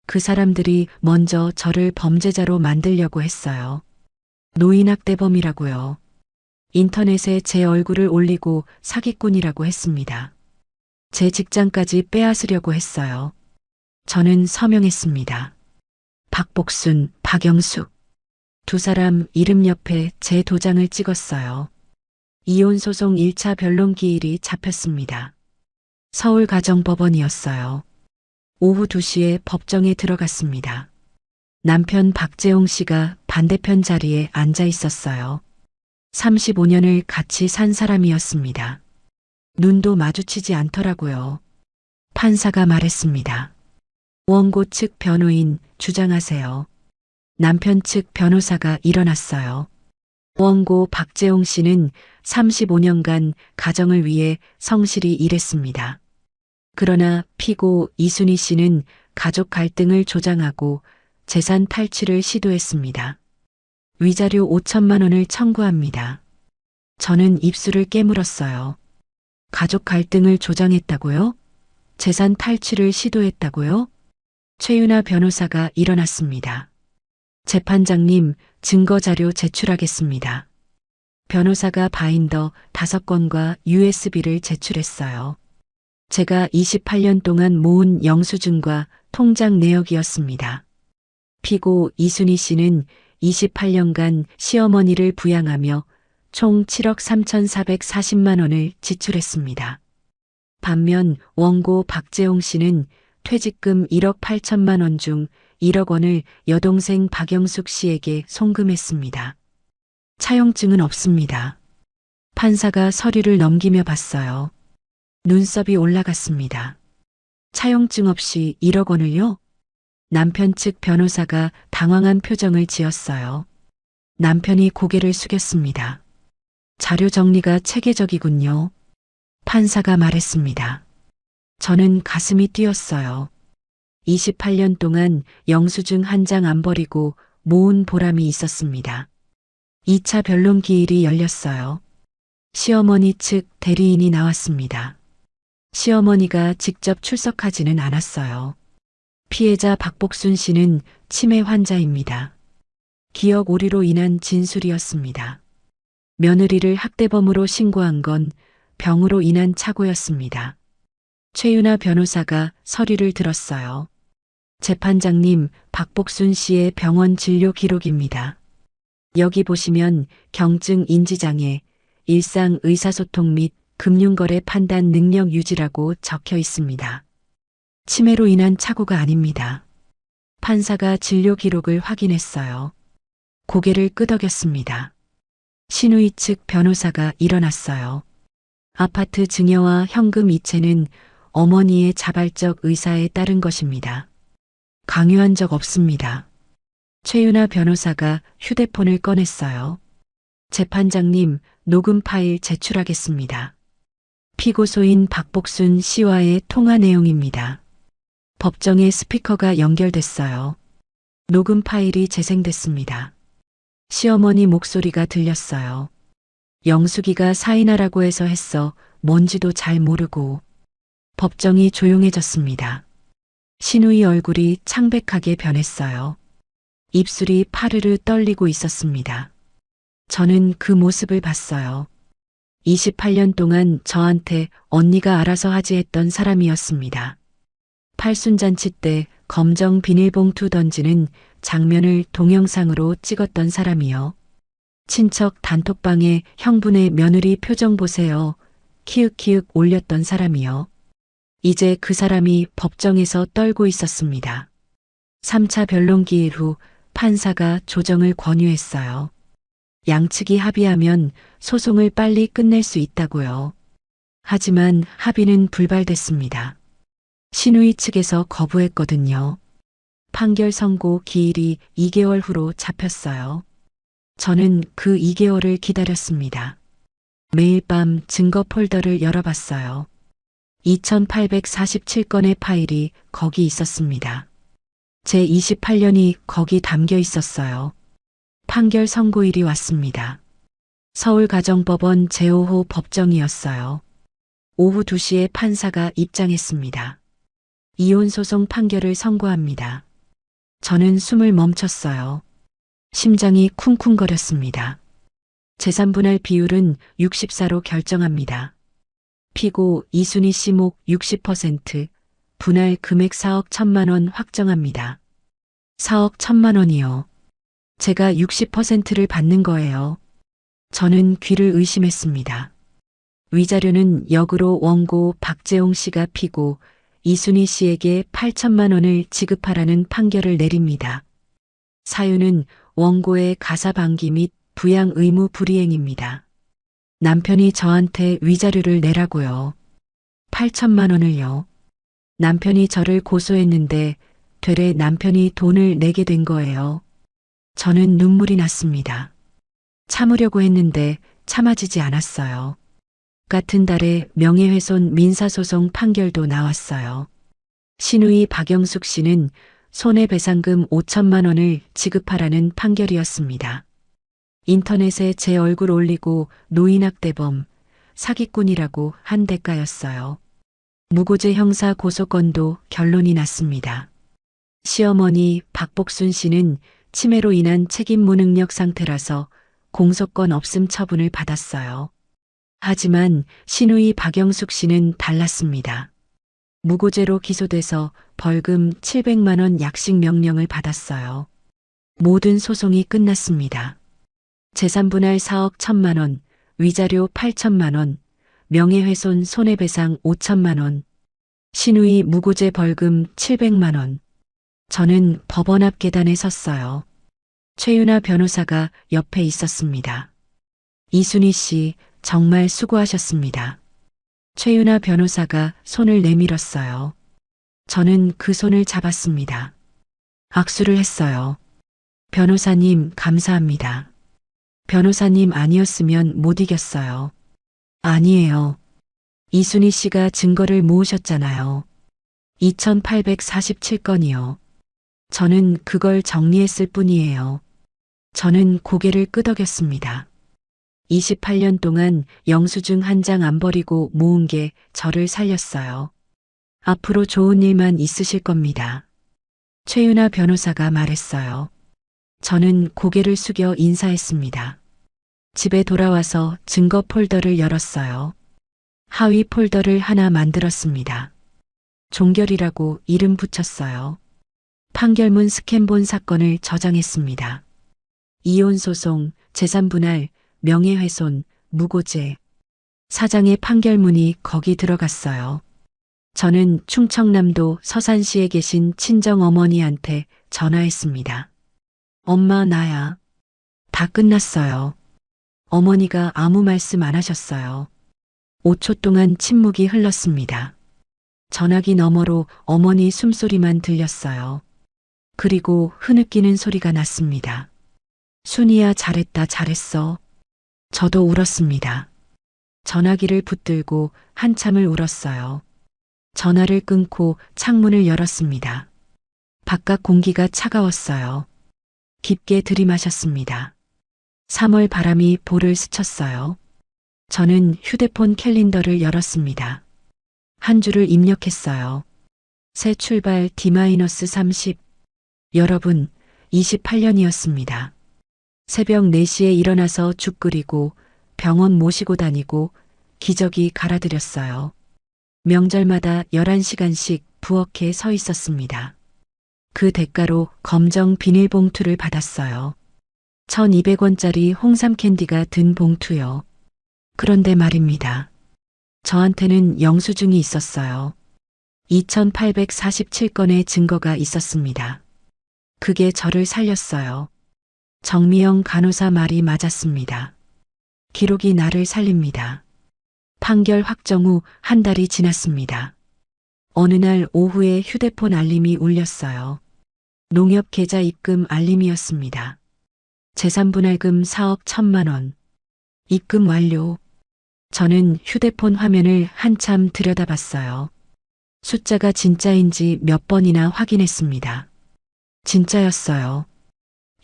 그 사람들이 먼저 저를 범죄자로 만들려고 했어요. 노인학대범이라고요. 인터넷에 제 얼굴을 올리고 사기꾼이라고 했습니다. 제 직장까지 빼앗으려고 했어요. 저는 서명했습니다. 박복순, 박영숙. 두 사람 이름 옆에 제 도장을 찍었어요. 이혼소송 1차 변론 기일이 잡혔습니다. 서울가정법원이었어요. 오후 2시에 법정에 들어갔습니다. 남편 박재홍 씨가 반대편 자리에 앉아 있었어요. 35년을 같이 산 사람이었습니다. 눈도 마주치지 않더라고요. 판사가 말했습니다. 원고 측 변호인 주장하세요. 남편 측 변호사가 일어났어요. 원고 박재홍 씨는 35년간 가정을 위해 성실히 일했습니다. 그러나 피고 이순희 씨는 가족 갈등을 조장하고 재산 탈취를 시도했습니다. 위자료 5천만 원을 청구합니다. 저는 입술을 깨물었어요. 가족 갈등을 조장했다고요? 재산 탈취를 시도했다고요? 최윤아 변호사가 일어났습니다. 재판장님, 증거자료 제출하겠습니다. 변호사가 바인더 5건과 USB를 제출했어요. 제가 28년 동안 모은 영수증과 통장 내역이었습니다. 피고 이순희 씨는 28년간 시어머니를 부양하며 총 7억 3,440만 원을 지출했습니다. 반면 원고 박재홍 씨는 퇴직금 1억 8천만 원 중 1억 원을 여동생 박영숙 씨에게 송금했습니다. 차용증은 없습니다. 판사가 서류를 넘기며 봤어요. 눈썹이 올라갔습니다. 차용증 없이 1억 원을요? 남편 측 변호사가 당황한 표정을 지었어요. 남편이 고개를 숙였습니다. 자료 정리가 체계적이군요. 판사가 말했습니다. 저는 가슴이 뛰었어요. 28년 동안 영수증 한 장 안 버리고 모은 보람이 있었습니다. 2차 변론 기일이 열렸어요. 시어머니 측 대리인이 나왔습니다. 시어머니가 직접 출석하지는 않았어요. 피해자 박복순 씨는 치매 환자입니다. 기억 오류로 인한 진술이었습니다. 며느리를 학대범으로 신고한 건 병으로 인한 착오였습니다. 최윤아 변호사가 서류를 들었어요. 재판장님, 박복순 씨의 병원 진료 기록입니다. 여기 보시면 경증 인지장애, 일상 의사소통 및 금융거래 판단 능력 유지라고 적혀 있습니다. 치매로 인한 착오가 아닙니다. 판사가 진료 기록을 확인했어요. 고개를 끄덕였습니다. 신우이 측 변호사가 일어났어요. 아파트 증여와 현금 이체는 어머니의 자발적 의사에 따른 것입니다. 강요한 적 없습니다. 최윤아 변호사가 휴대폰을 꺼냈어요. 재판장님, 녹음 파일 제출하겠습니다. 피고소인 박복순 씨와의 통화 내용입니다. 법정에 스피커가 연결됐어요. 녹음 파일이 재생됐습니다. 시어머니 목소리가 들렸어요. 영숙이가 사인하라고 해서 했어. 뭔지도 잘 모르고. 법정이 조용해졌습니다. 신우이 얼굴이 창백하게 변했어요. 입술이 파르르 떨리고 있었습니다. 저는 그 모습을 봤어요. 28년 동안 저한테 언니가 알아서 하지 했던 사람이었습니다. 팔순잔치 때 검정 비닐봉투 던지는 장면을 동영상으로 찍었던 사람이요. 친척 단톡방에 형분의 며느리 표정 보세요. 키읔키읔 올렸던 사람이요. 이제 그 사람이 법정에서 떨고 있었습니다. 3차 변론 기일 후 판사가 조정을 권유했어요. 양측이 합의하면 소송을 빨리 끝낼 수 있다고요. 하지만 합의는 불발됐습니다. 신우이 측에서 거부했거든요. 판결 선고 기일이 2개월 후로 잡혔어요. 저는 그 2개월을 기다렸습니다. 매일 밤 증거 폴더를 열어봤어요. 2847건의 파일이 거기 있었습니다. 제 28년이 거기 담겨 있었어요. 판결 선고일이 왔습니다. 서울가정법원 제5호 법정이었어요. 오후 2시에 판사가 입장했습니다. 이혼소송 판결을 선고합니다. 저는 숨을 멈췄어요. 심장이 쿵쿵거렸습니다. 재산분할 비율은 64로 결정합니다. 피고 이순희 씨 목 60%, 분할 금액 4억 1천만 원 확정합니다. 4억 1천만 원이요. 제가 60%를 받는 거예요. 저는 귀를 의심했습니다. 위자료는 역으로 원고 박재홍 씨가 피고 이순희 씨에게 8천만 원을 지급하라는 판결을 내립니다. 사유는 원고의 가사방기 및 부양 의무 불이행입니다. 남편이 저한테 위자료를 내라고요. 8천만 원을요. 남편이 저를 고소했는데 되레 남편이 돈을 내게 된 거예요. 저는 눈물이 났습니다. 참으려고 했는데 참아지지 않았어요. 같은 달에 명예훼손 민사소송 판결도 나왔어요. 신우이 박영숙 씨는 손해배상금 5천만 원을 지급하라는 판결이었습니다. 인터넷에 제 얼굴 올리고 노인학대범, 사기꾼이라고 한 대가였어요. 무고죄 형사 고소건도 결론이 났습니다. 시어머니 박복순 씨는 치매로 인한 책임 무능력 상태라서 공소권 없음 처분을 받았어요. 하지만 신우이 박영숙 씨는 달랐습니다. 무고죄로 기소돼서 벌금 700만 원 약식 명령을 받았어요. 모든 소송이 끝났습니다. 재산분할 4억 1천만 원, 위자료 8천만 원, 명예훼손 손해배상 5천만 원, 신우이 무고죄 벌금 700만 원. 저는 법원 앞 계단에 섰어요. 최윤아 변호사가 옆에 있었습니다. 이순희 씨, 정말 수고하셨습니다. 최윤아 변호사가 손을 내밀었어요. 저는 그 손을 잡았습니다. 악수를 했어요. 변호사님, 감사합니다. 변호사님 아니었으면 못 이겼어요. 아니에요. 이순희 씨가 증거를 모으셨잖아요. 2847건이요. 저는 그걸 정리했을 뿐이에요. 저는 고개를 끄덕였습니다. 28년 동안 영수증 한 장 안 버리고 모은 게 저를 살렸어요. 앞으로 좋은 일만 있으실 겁니다. 최윤아 변호사가 말했어요. 저는 고개를 숙여 인사했습니다. 집에 돌아와서 증거 폴더를 열었어요. 하위 폴더를 하나 만들었습니다. 종결이라고 이름 붙였어요. 판결문 스캔본 사건을 저장했습니다. 이혼소송, 재산분할, 명예훼손, 무고죄. 사장의 판결문이 거기 들어갔어요. 저는 충청남도 서산시에 계신 친정어머니한테 전화했습니다. 엄마, 나야. 다 끝났어요. 어머니가 아무 말씀 안 하셨어요. 5초 동안 침묵이 흘렀습니다. 전화기 너머로 어머니 숨소리만 들렸어요. 그리고 흐느끼는 소리가 났습니다. 순이야, 잘했다, 잘했어. 저도 울었습니다. 전화기를 붙들고 한참을 울었어요. 전화를 끊고 창문을 열었습니다. 바깥 공기가 차가웠어요. 깊게 들이마셨습니다. 3월 바람이 볼을 스쳤어요. 저는 휴대폰 캘린더를 열었습니다. 한 줄을 입력했어요. 새 출발 D-30. 여러분, 28년이었습니다. 새벽 4시에 일어나서 죽 끓이고 병원 모시고 다니고 기저귀 갈아드렸어요. 명절마다 11시간씩 부엌에 서 있었습니다. 그 대가로 검정 비닐봉투를 받았어요. 1200원짜리 홍삼 캔디가 든 봉투요. 그런데 말입니다. 저한테는 영수증이 있었어요. 2847건의 증거가 있었습니다. 그게 저를 살렸어요. 정미영 간호사 말이 맞았습니다. 기록이 나를 살립니다. 판결 확정 후 한 달이 지났습니다. 어느 날 오후에 휴대폰 알림이 울렸어요. 농협 계좌 입금 알림이었습니다. 재산분할금 4억 1천만 원. 입금 완료. 저는 휴대폰 화면을 한참 들여다봤어요. 숫자가 진짜인지 몇 번이나 확인했습니다. 진짜였어요.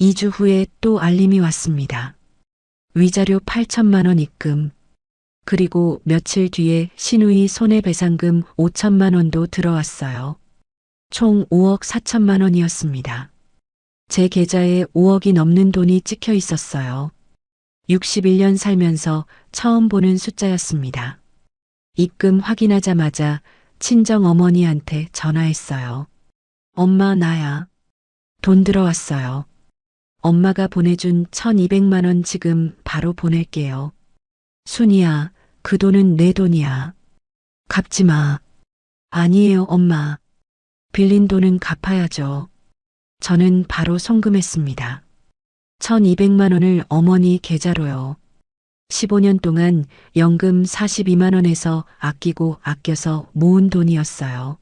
2주 후에 또 알림이 왔습니다. 위자료 8천만 원 입금. 그리고 며칠 뒤에 신우이 손해배상금 5천만 원도 들어왔어요. 총 5억 4천만 원이었습니다. 제 계좌에 5억이 넘는 돈이 찍혀 있었어요. 61년 살면서 처음 보는 숫자였습니다. 입금 확인하자마자 친정 어머니한테 전화했어요. 엄마, 나야. 돈 들어왔어요. 엄마가 보내준 1200만 원 지금 바로 보낼게요. 순이야, 그 돈은 내 돈이야. 갚지 마. 아니에요, 엄마. 빌린 돈은 갚아야죠. 저는 바로 송금했습니다. 1200만 원을 어머니 계좌로요. 15년 동안 연금 42만 원에서 아끼고 아껴서 모은 돈이었어요.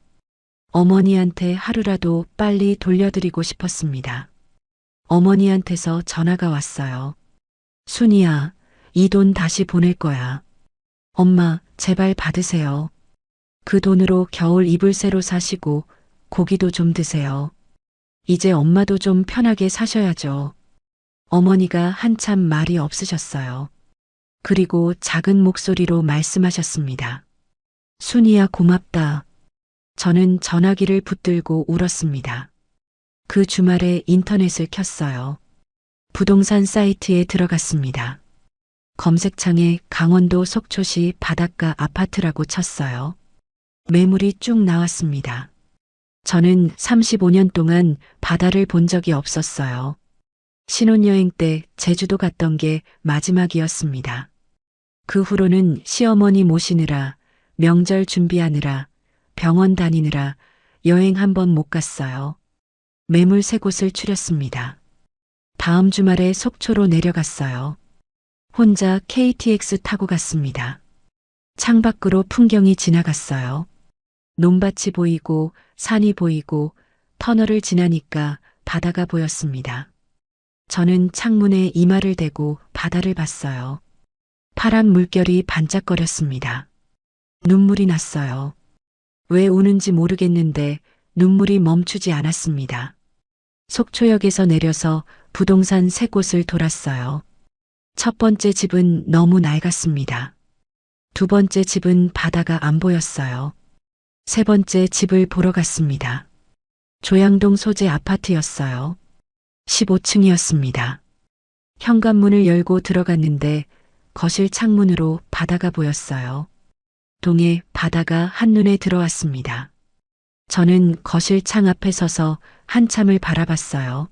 어머니한테 하루라도 빨리 돌려드리고 싶었습니다. 어머니한테서 전화가 왔어요. 순이야, 이 돈 다시 보낼 거야. 엄마, 제발 받으세요. 그 돈으로 겨울 이불 새로 사시고 고기도 좀 드세요. 이제 엄마도 좀 편하게 사셔야죠. 어머니가 한참 말이 없으셨어요. 그리고 작은 목소리로 말씀하셨습니다. 순이야, 고맙다. 저는 전화기를 붙들고 울었습니다. 그 주말에 인터넷을 켰어요. 부동산 사이트에 들어갔습니다. 검색창에 강원도 속초시 바닷가 아파트라고 쳤어요. 매물이 쭉 나왔습니다. 저는 35년 동안 바다를 본 적이 없었어요. 신혼여행 때 제주도 갔던 게 마지막이었습니다. 그 후로는 시어머니 모시느라, 명절 준비하느라, 병원 다니느라 여행 한 번 못 갔어요. 매물 3곳을 추렸습니다. 다음 주말에 속초로 내려갔어요. 혼자 KTX 타고 갔습니다. 창밖으로 풍경이 지나갔어요. 논밭이 보이고 산이 보이고 터널을 지나니까 바다가 보였습니다. 저는 창문에 이마를 대고 바다를 봤어요. 파란 물결이 반짝거렸습니다. 눈물이 났어요. 왜 우는지 모르겠는데 눈물이 멈추지 않았습니다. 속초역에서 내려서 부동산 3곳을 돌았어요. 첫 번째 집은 너무 낡았습니다. 두 번째 집은 바다가 안 보였어요. 세 번째 집을 보러 갔습니다. 조양동 소재 아파트였어요. 15층이었습니다. 현관문을 열고 들어갔는데 거실 창문으로 바다가 보였어요. 동해 바다가 한눈에 들어왔습니다. 저는 거실 창 앞에 서서 한참을 바라봤어요.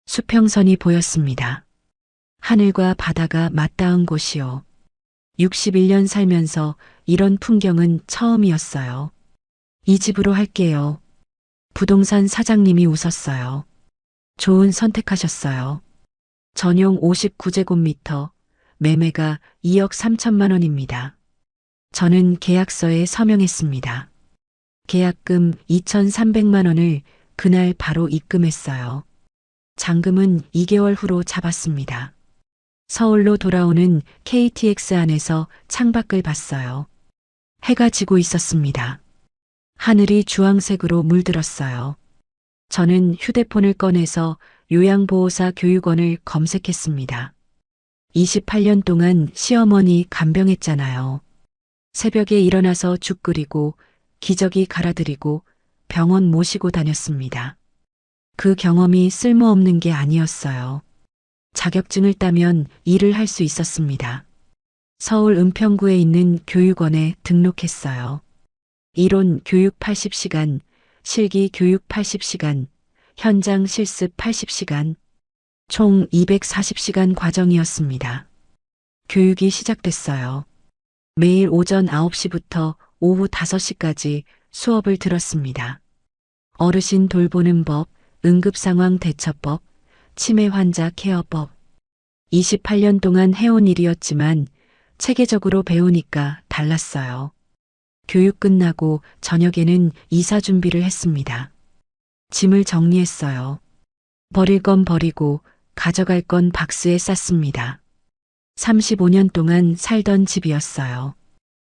수평선이 보였습니다. 하늘과 바다가 맞닿은 곳이요. 61년 살면서 이런 풍경은 처음이었어요. 이 집으로 할게요. 부동산 사장님이 웃었어요. 좋은 선택하셨어요. 전용 59제곱미터, 매매가 2억 3천만 원입니다. 저는 계약서에 서명했습니다. 계약금 2,300만 원을 그날 바로 입금했어요. 잔금은 2개월 후로 잡았습니다. 서울로 돌아오는 KTX 안에서 창밖을 봤어요. 해가 지고 있었습니다. 하늘이 주황색으로 물들었어요. 저는 휴대폰을 꺼내서 요양보호사 교육원을 검색했습니다. 28년 동안 시어머니 간병했잖아요. 새벽에 일어나서 죽 끓이고 기저귀 갈아드리고 병원 모시고 다녔습니다. 그 경험이 쓸모없는 게 아니었어요. 자격증을 따면 일을 할 수 있었습니다. 서울 은평구에 있는 교육원에 등록했어요. 이론 교육 80시간, 실기 교육 80시간, 현장 실습 80시간, 총 240시간 과정이었습니다. 교육이 시작됐어요. 매일 오전 9시부터 오후 5시까지 수업을 들었습니다. 어르신 돌보는 법, 응급상황 대처법, 치매 환자 케어법. 28년 동안 해온 일이었지만 체계적으로 배우니까 달랐어요. 교육 끝나고 저녁에는 이사 준비를 했습니다. 짐을 정리했어요. 버릴 건 버리고 가져갈 건 박스에 쌌습니다. 35년 동안 살던 집이었어요.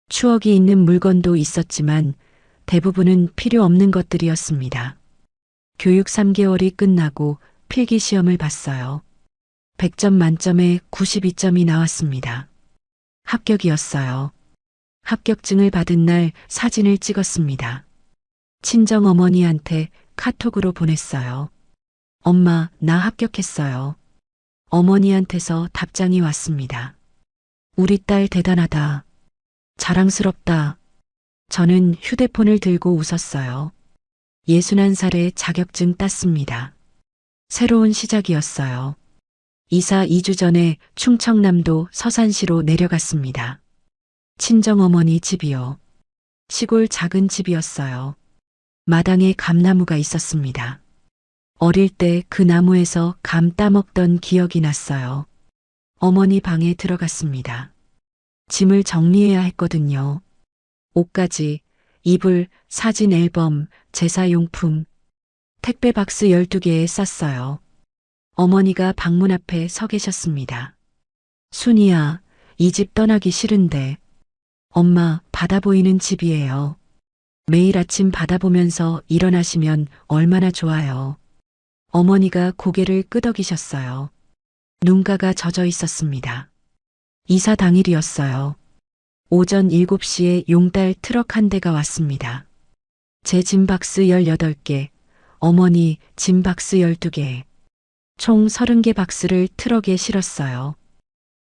추억이 있는 물건도 있었지만 대부분은 필요 없는 것들이었습니다. 교육 3개월이 끝나고 필기 시험을 봤어요. 100점 만점에 92점이 나왔습니다. 합격이었어요. 합격증을 받은 날 사진을 찍었습니다. 친정 어머니한테 카톡으로 보냈어요. 엄마, 나 합격했어요. 어머니한테서 답장이 왔습니다. 우리 딸 대단하다. 자랑스럽다. 저는 휴대폰을 들고 웃었어요. 61살에 자격증 땄습니다. 새로운 시작이었어요. 이사 2주 전에 충청남도 서산시로 내려갔습니다. 친정어머니 집이요. 시골 작은 집이었어요. 마당에 감나무가 있었습니다. 어릴 때 그 나무에서 감 따먹던 기억이 났어요. 어머니 방에 들어갔습니다. 짐을 정리해야 했거든요. 옷가지, 이불, 사진 앨범, 제사용품, 택배 박스 12개에 쌌어요. 어머니가 방문 앞에 서 계셨습니다. 순이야, 이 집 떠나기 싫은데. 엄마, 바다 보이는 집이에요. 매일 아침 바다 보면서 일어나시면 얼마나 좋아요. 어머니가 고개를 끄덕이셨어요. 눈가가 젖어 있었습니다. 이사 당일이었어요. 오전 7시에 용달 트럭 한 대가 왔습니다. 제 짐박스 18개, 어머니 짐박스 12개, 총 30개 박스를 트럭에 실었어요.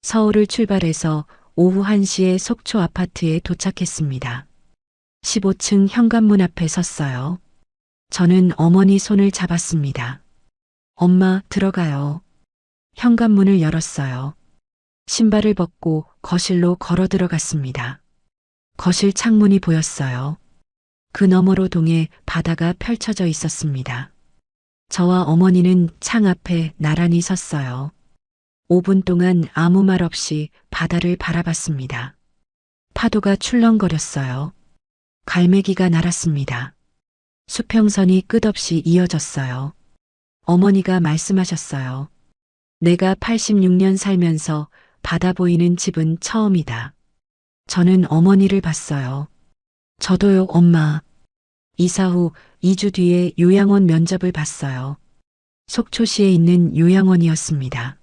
서울을 출발해서 오후 1시에 속초 아파트에 도착했습니다. 15층 현관문 앞에 섰어요. 저는 어머니 손을 잡았습니다. 엄마, 들어가요. 현관문을 열었어요. 신발을 벗고 거실로 걸어 들어갔습니다. 거실 창문이 보였어요. 그 너머로 동해 바다가 펼쳐져 있었습니다. 저와 어머니는 창 앞에 나란히 섰어요. 5분 동안 아무 말 없이 바다를 바라봤습니다. 파도가 출렁거렸어요. 갈매기가 날았습니다. 수평선이 끝없이 이어졌어요. 어머니가 말씀하셨어요. 내가 86년 살면서 바다 보이는 집은 처음이다. 저는 어머니를 봤어요. 저도요, 엄마. 이사 후 2주 뒤에 요양원 면접을 봤어요. 속초시에 있는 요양원이었습니다.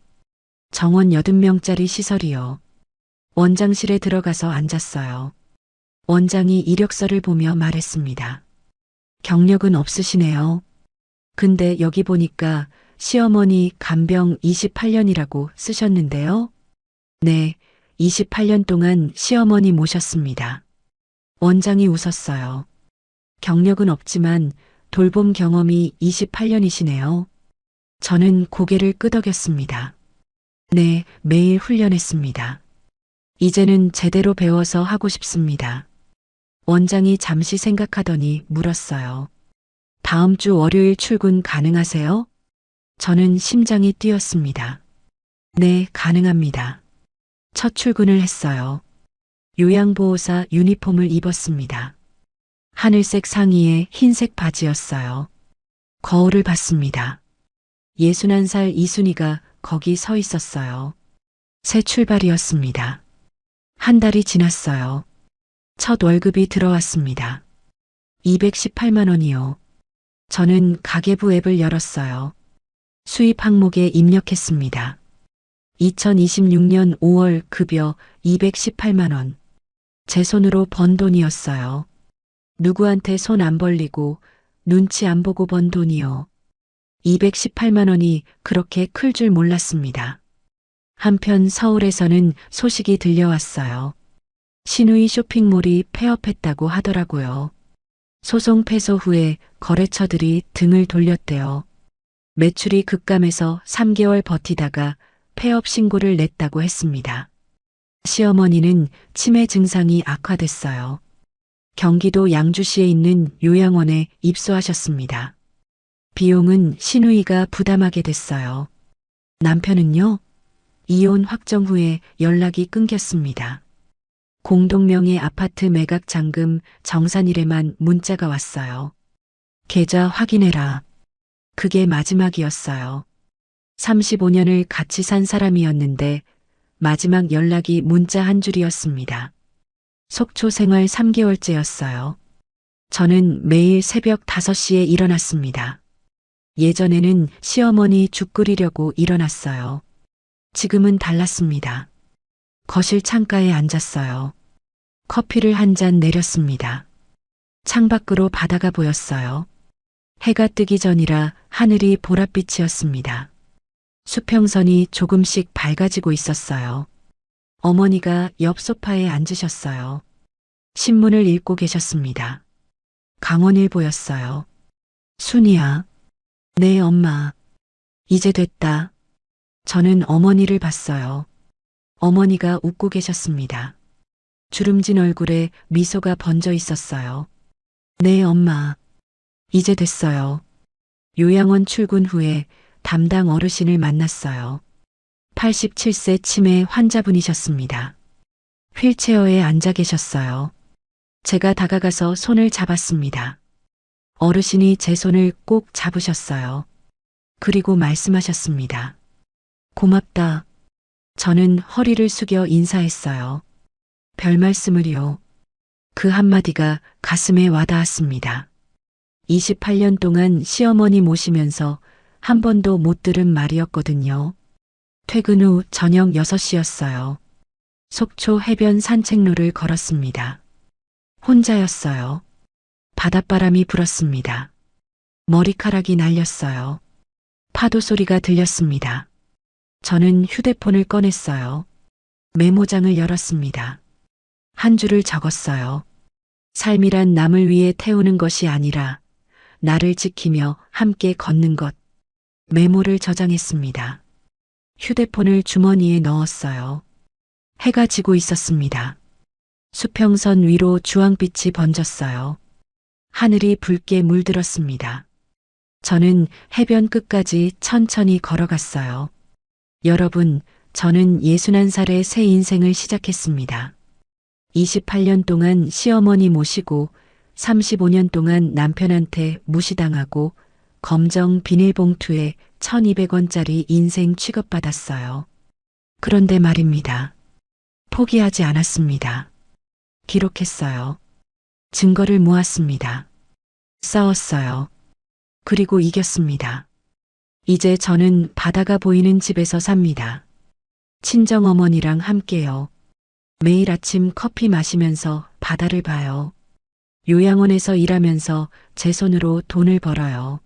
정원 80명짜리 시설이요. 원장실에 들어가서 앉았어요. 원장이 이력서를 보며 말했습니다. 경력은 없으시네요. 근데 여기 보니까 시어머니 간병 28년이라고 쓰셨는데요. 네, 28년 동안 시어머니 모셨습니다. 원장이 웃었어요. 경력은 없지만 돌봄 경험이 28년이시네요. 저는 고개를 끄덕였습니다. 네, 매일 훈련했습니다. 이제는 제대로 배워서 하고 싶습니다. 원장이 잠시 생각하더니 물었어요. 다음 주 월요일 출근 가능하세요? 저는 심장이 뛰었습니다. 네, 가능합니다. 첫 출근을 했어요. 요양보호사 유니폼을 입었습니다. 하늘색 상의에 흰색 바지였어요. 거울을 봤습니다. 61살 이순이가 거기 서 있었어요. 새 출발이었습니다. 한 달이 지났어요. 첫 월급이 들어왔습니다. 218만 원이요. 저는 가계부 앱을 열었어요. 수입 항목에 입력했습니다. 2026년 5월 급여 218만 원. 제 손으로 번 돈이었어요. 누구한테 손 안 벌리고 눈치 안 보고 번 돈이요. 218만 원이 그렇게 클 줄 몰랐습니다. 한편 서울에서는 소식이 들려왔어요. 신우이 쇼핑몰이 폐업했다고 하더라고요. 소송 패소 후에 거래처들이 등을 돌렸대요. 매출이 급감해서 3개월 버티다가 폐업 신고를 냈다고 했습니다. 시어머니는 치매 증상이 악화됐어요. 경기도 양주시에 있는 요양원에 입소하셨습니다. 비용은 시누이가 부담하게 됐어요. 남편은요? 이혼 확정 후에 연락이 끊겼습니다. 공동명의 아파트 매각 잔금 정산일에만 문자가 왔어요. 계좌 확인해라. 그게 마지막이었어요. 35년을 같이 산 사람이었는데 마지막 연락이 문자 한 줄이었습니다. 속초 생활 3개월째였어요. 저는 매일 새벽 5시에 일어났습니다. 예전에는 시어머니 죽 끓이려고 일어났어요. 지금은 달랐습니다. 거실 창가에 앉았어요. 커피를 한 잔 내렸습니다. 창밖으로 바다가 보였어요. 해가 뜨기 전이라 하늘이 보랏빛이었습니다. 수평선이 조금씩 밝아지고 있었어요. 어머니가 옆 소파에 앉으셨어요. 신문을 읽고 계셨습니다. 강원일보였어요. 순이야. 네, 엄마. 이제 됐다. 저는 어머니를 봤어요. 어머니가 웃고 계셨습니다. 주름진 얼굴에 미소가 번져 있었어요. 네, 엄마. 이제 됐어요. 요양원 출근 후에 담당 어르신을 만났어요. 87세 치매 환자분이셨습니다. 휠체어에 앉아 계셨어요. 제가 다가가서 손을 잡았습니다. 어르신이 제 손을 꼭 잡으셨어요. 그리고 말씀하셨습니다. 고맙다. 저는 허리를 숙여 인사했어요. 별 말씀을요. 그 한마디가 가슴에 와닿았습니다. 28년 동안 시어머니 모시면서 한 번도 못 들은 말이었거든요. 퇴근 후 저녁 6시였어요. 속초 해변 산책로를 걸었습니다. 혼자였어요. 바닷바람이 불었습니다. 머리카락이 날렸어요. 파도 소리가 들렸습니다. 저는 휴대폰을 꺼냈어요. 메모장을 열었습니다. 한 줄을 적었어요. 삶이란 남을 위해 태우는 것이 아니라 나를 지키며 함께 걷는 것. 메모를 저장했습니다. 휴대폰을 주머니에 넣었어요. 해가 지고 있었습니다. 수평선 위로 주황빛이 번졌어요. 하늘이 붉게 물들었습니다. 저는 해변 끝까지 천천히 걸어갔어요. 여러분, 저는 61살의 새 인생을 시작했습니다. 28년 동안 시어머니 모시고 35년 동안 남편한테 무시당하고 검정 비닐봉투에 1200원짜리 인생 취급받았어요. 그런데 말입니다. 포기하지 않았습니다. 기록했어요. 증거를 모았습니다. 싸웠어요. 그리고 이겼습니다. 이제 저는 바다가 보이는 집에서 삽니다. 친정어머니랑 함께요. 매일 아침 커피 마시면서 바다를 봐요. 요양원에서 일하면서 제 손으로 돈을 벌어요.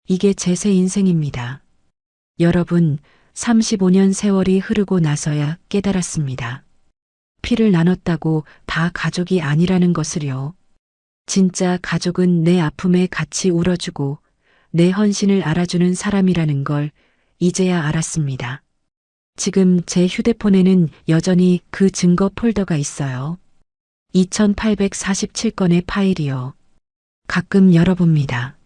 이게 제 새 인생입니다. 여러분, 35년 세월이 흐르고 나서야 깨달았습니다. 피를 나눴다고 다 가족이 아니라는 것을요. 진짜 가족은 내 아픔에 같이 울어주고 내 헌신을 알아주는 사람이라는 걸 이제야 알았습니다. 지금 제 휴대폰에는 여전히 그 증거 폴더가 있어요. 2847건의 파일이요. 가끔 열어봅니다.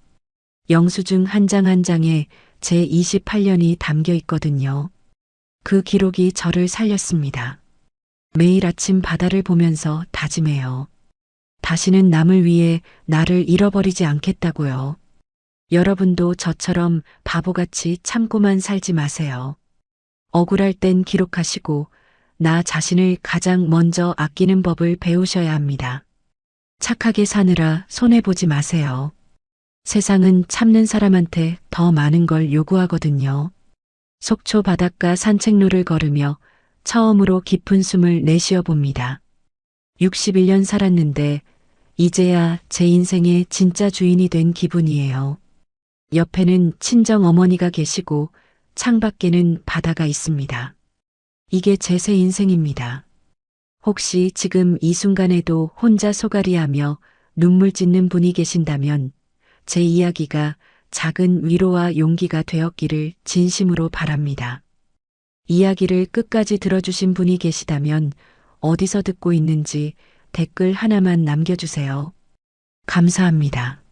영수증 한 장 한 장에 제 28년이 담겨 있거든요. 그 기록이 저를 살렸습니다. 매일 아침 바다를 보면서 다짐해요. 다시는 남을 위해 나를 잃어버리지 않겠다고요. 여러분도 저처럼 바보같이 참고만 살지 마세요. 억울할 땐 기록하시고 나 자신을 가장 먼저 아끼는 법을 배우셔야 합니다. 착하게 사느라 손해보지 마세요. 세상은 참는 사람한테 더 많은 걸 요구하거든요. 속초 바닷가 산책로를 걸으며 처음으로 깊은 숨을 내쉬어 봅니다. 61년 살았는데 이제야 제 인생의 진짜 주인이 된 기분이에요. 옆에는 친정 어머니가 계시고 창밖에는 바다가 있습니다. 이게 제 새 인생입니다. 혹시 지금 이 순간에도 혼자 소갈이하며 눈물 짓는 분이 계신다면 제 이야기가 작은 위로와 용기가 되었기를 진심으로 바랍니다. 이야기를 끝까지 들어주신 분이 계시다면 어디서 듣고 있는지 댓글 하나만 남겨주세요. 감사합니다.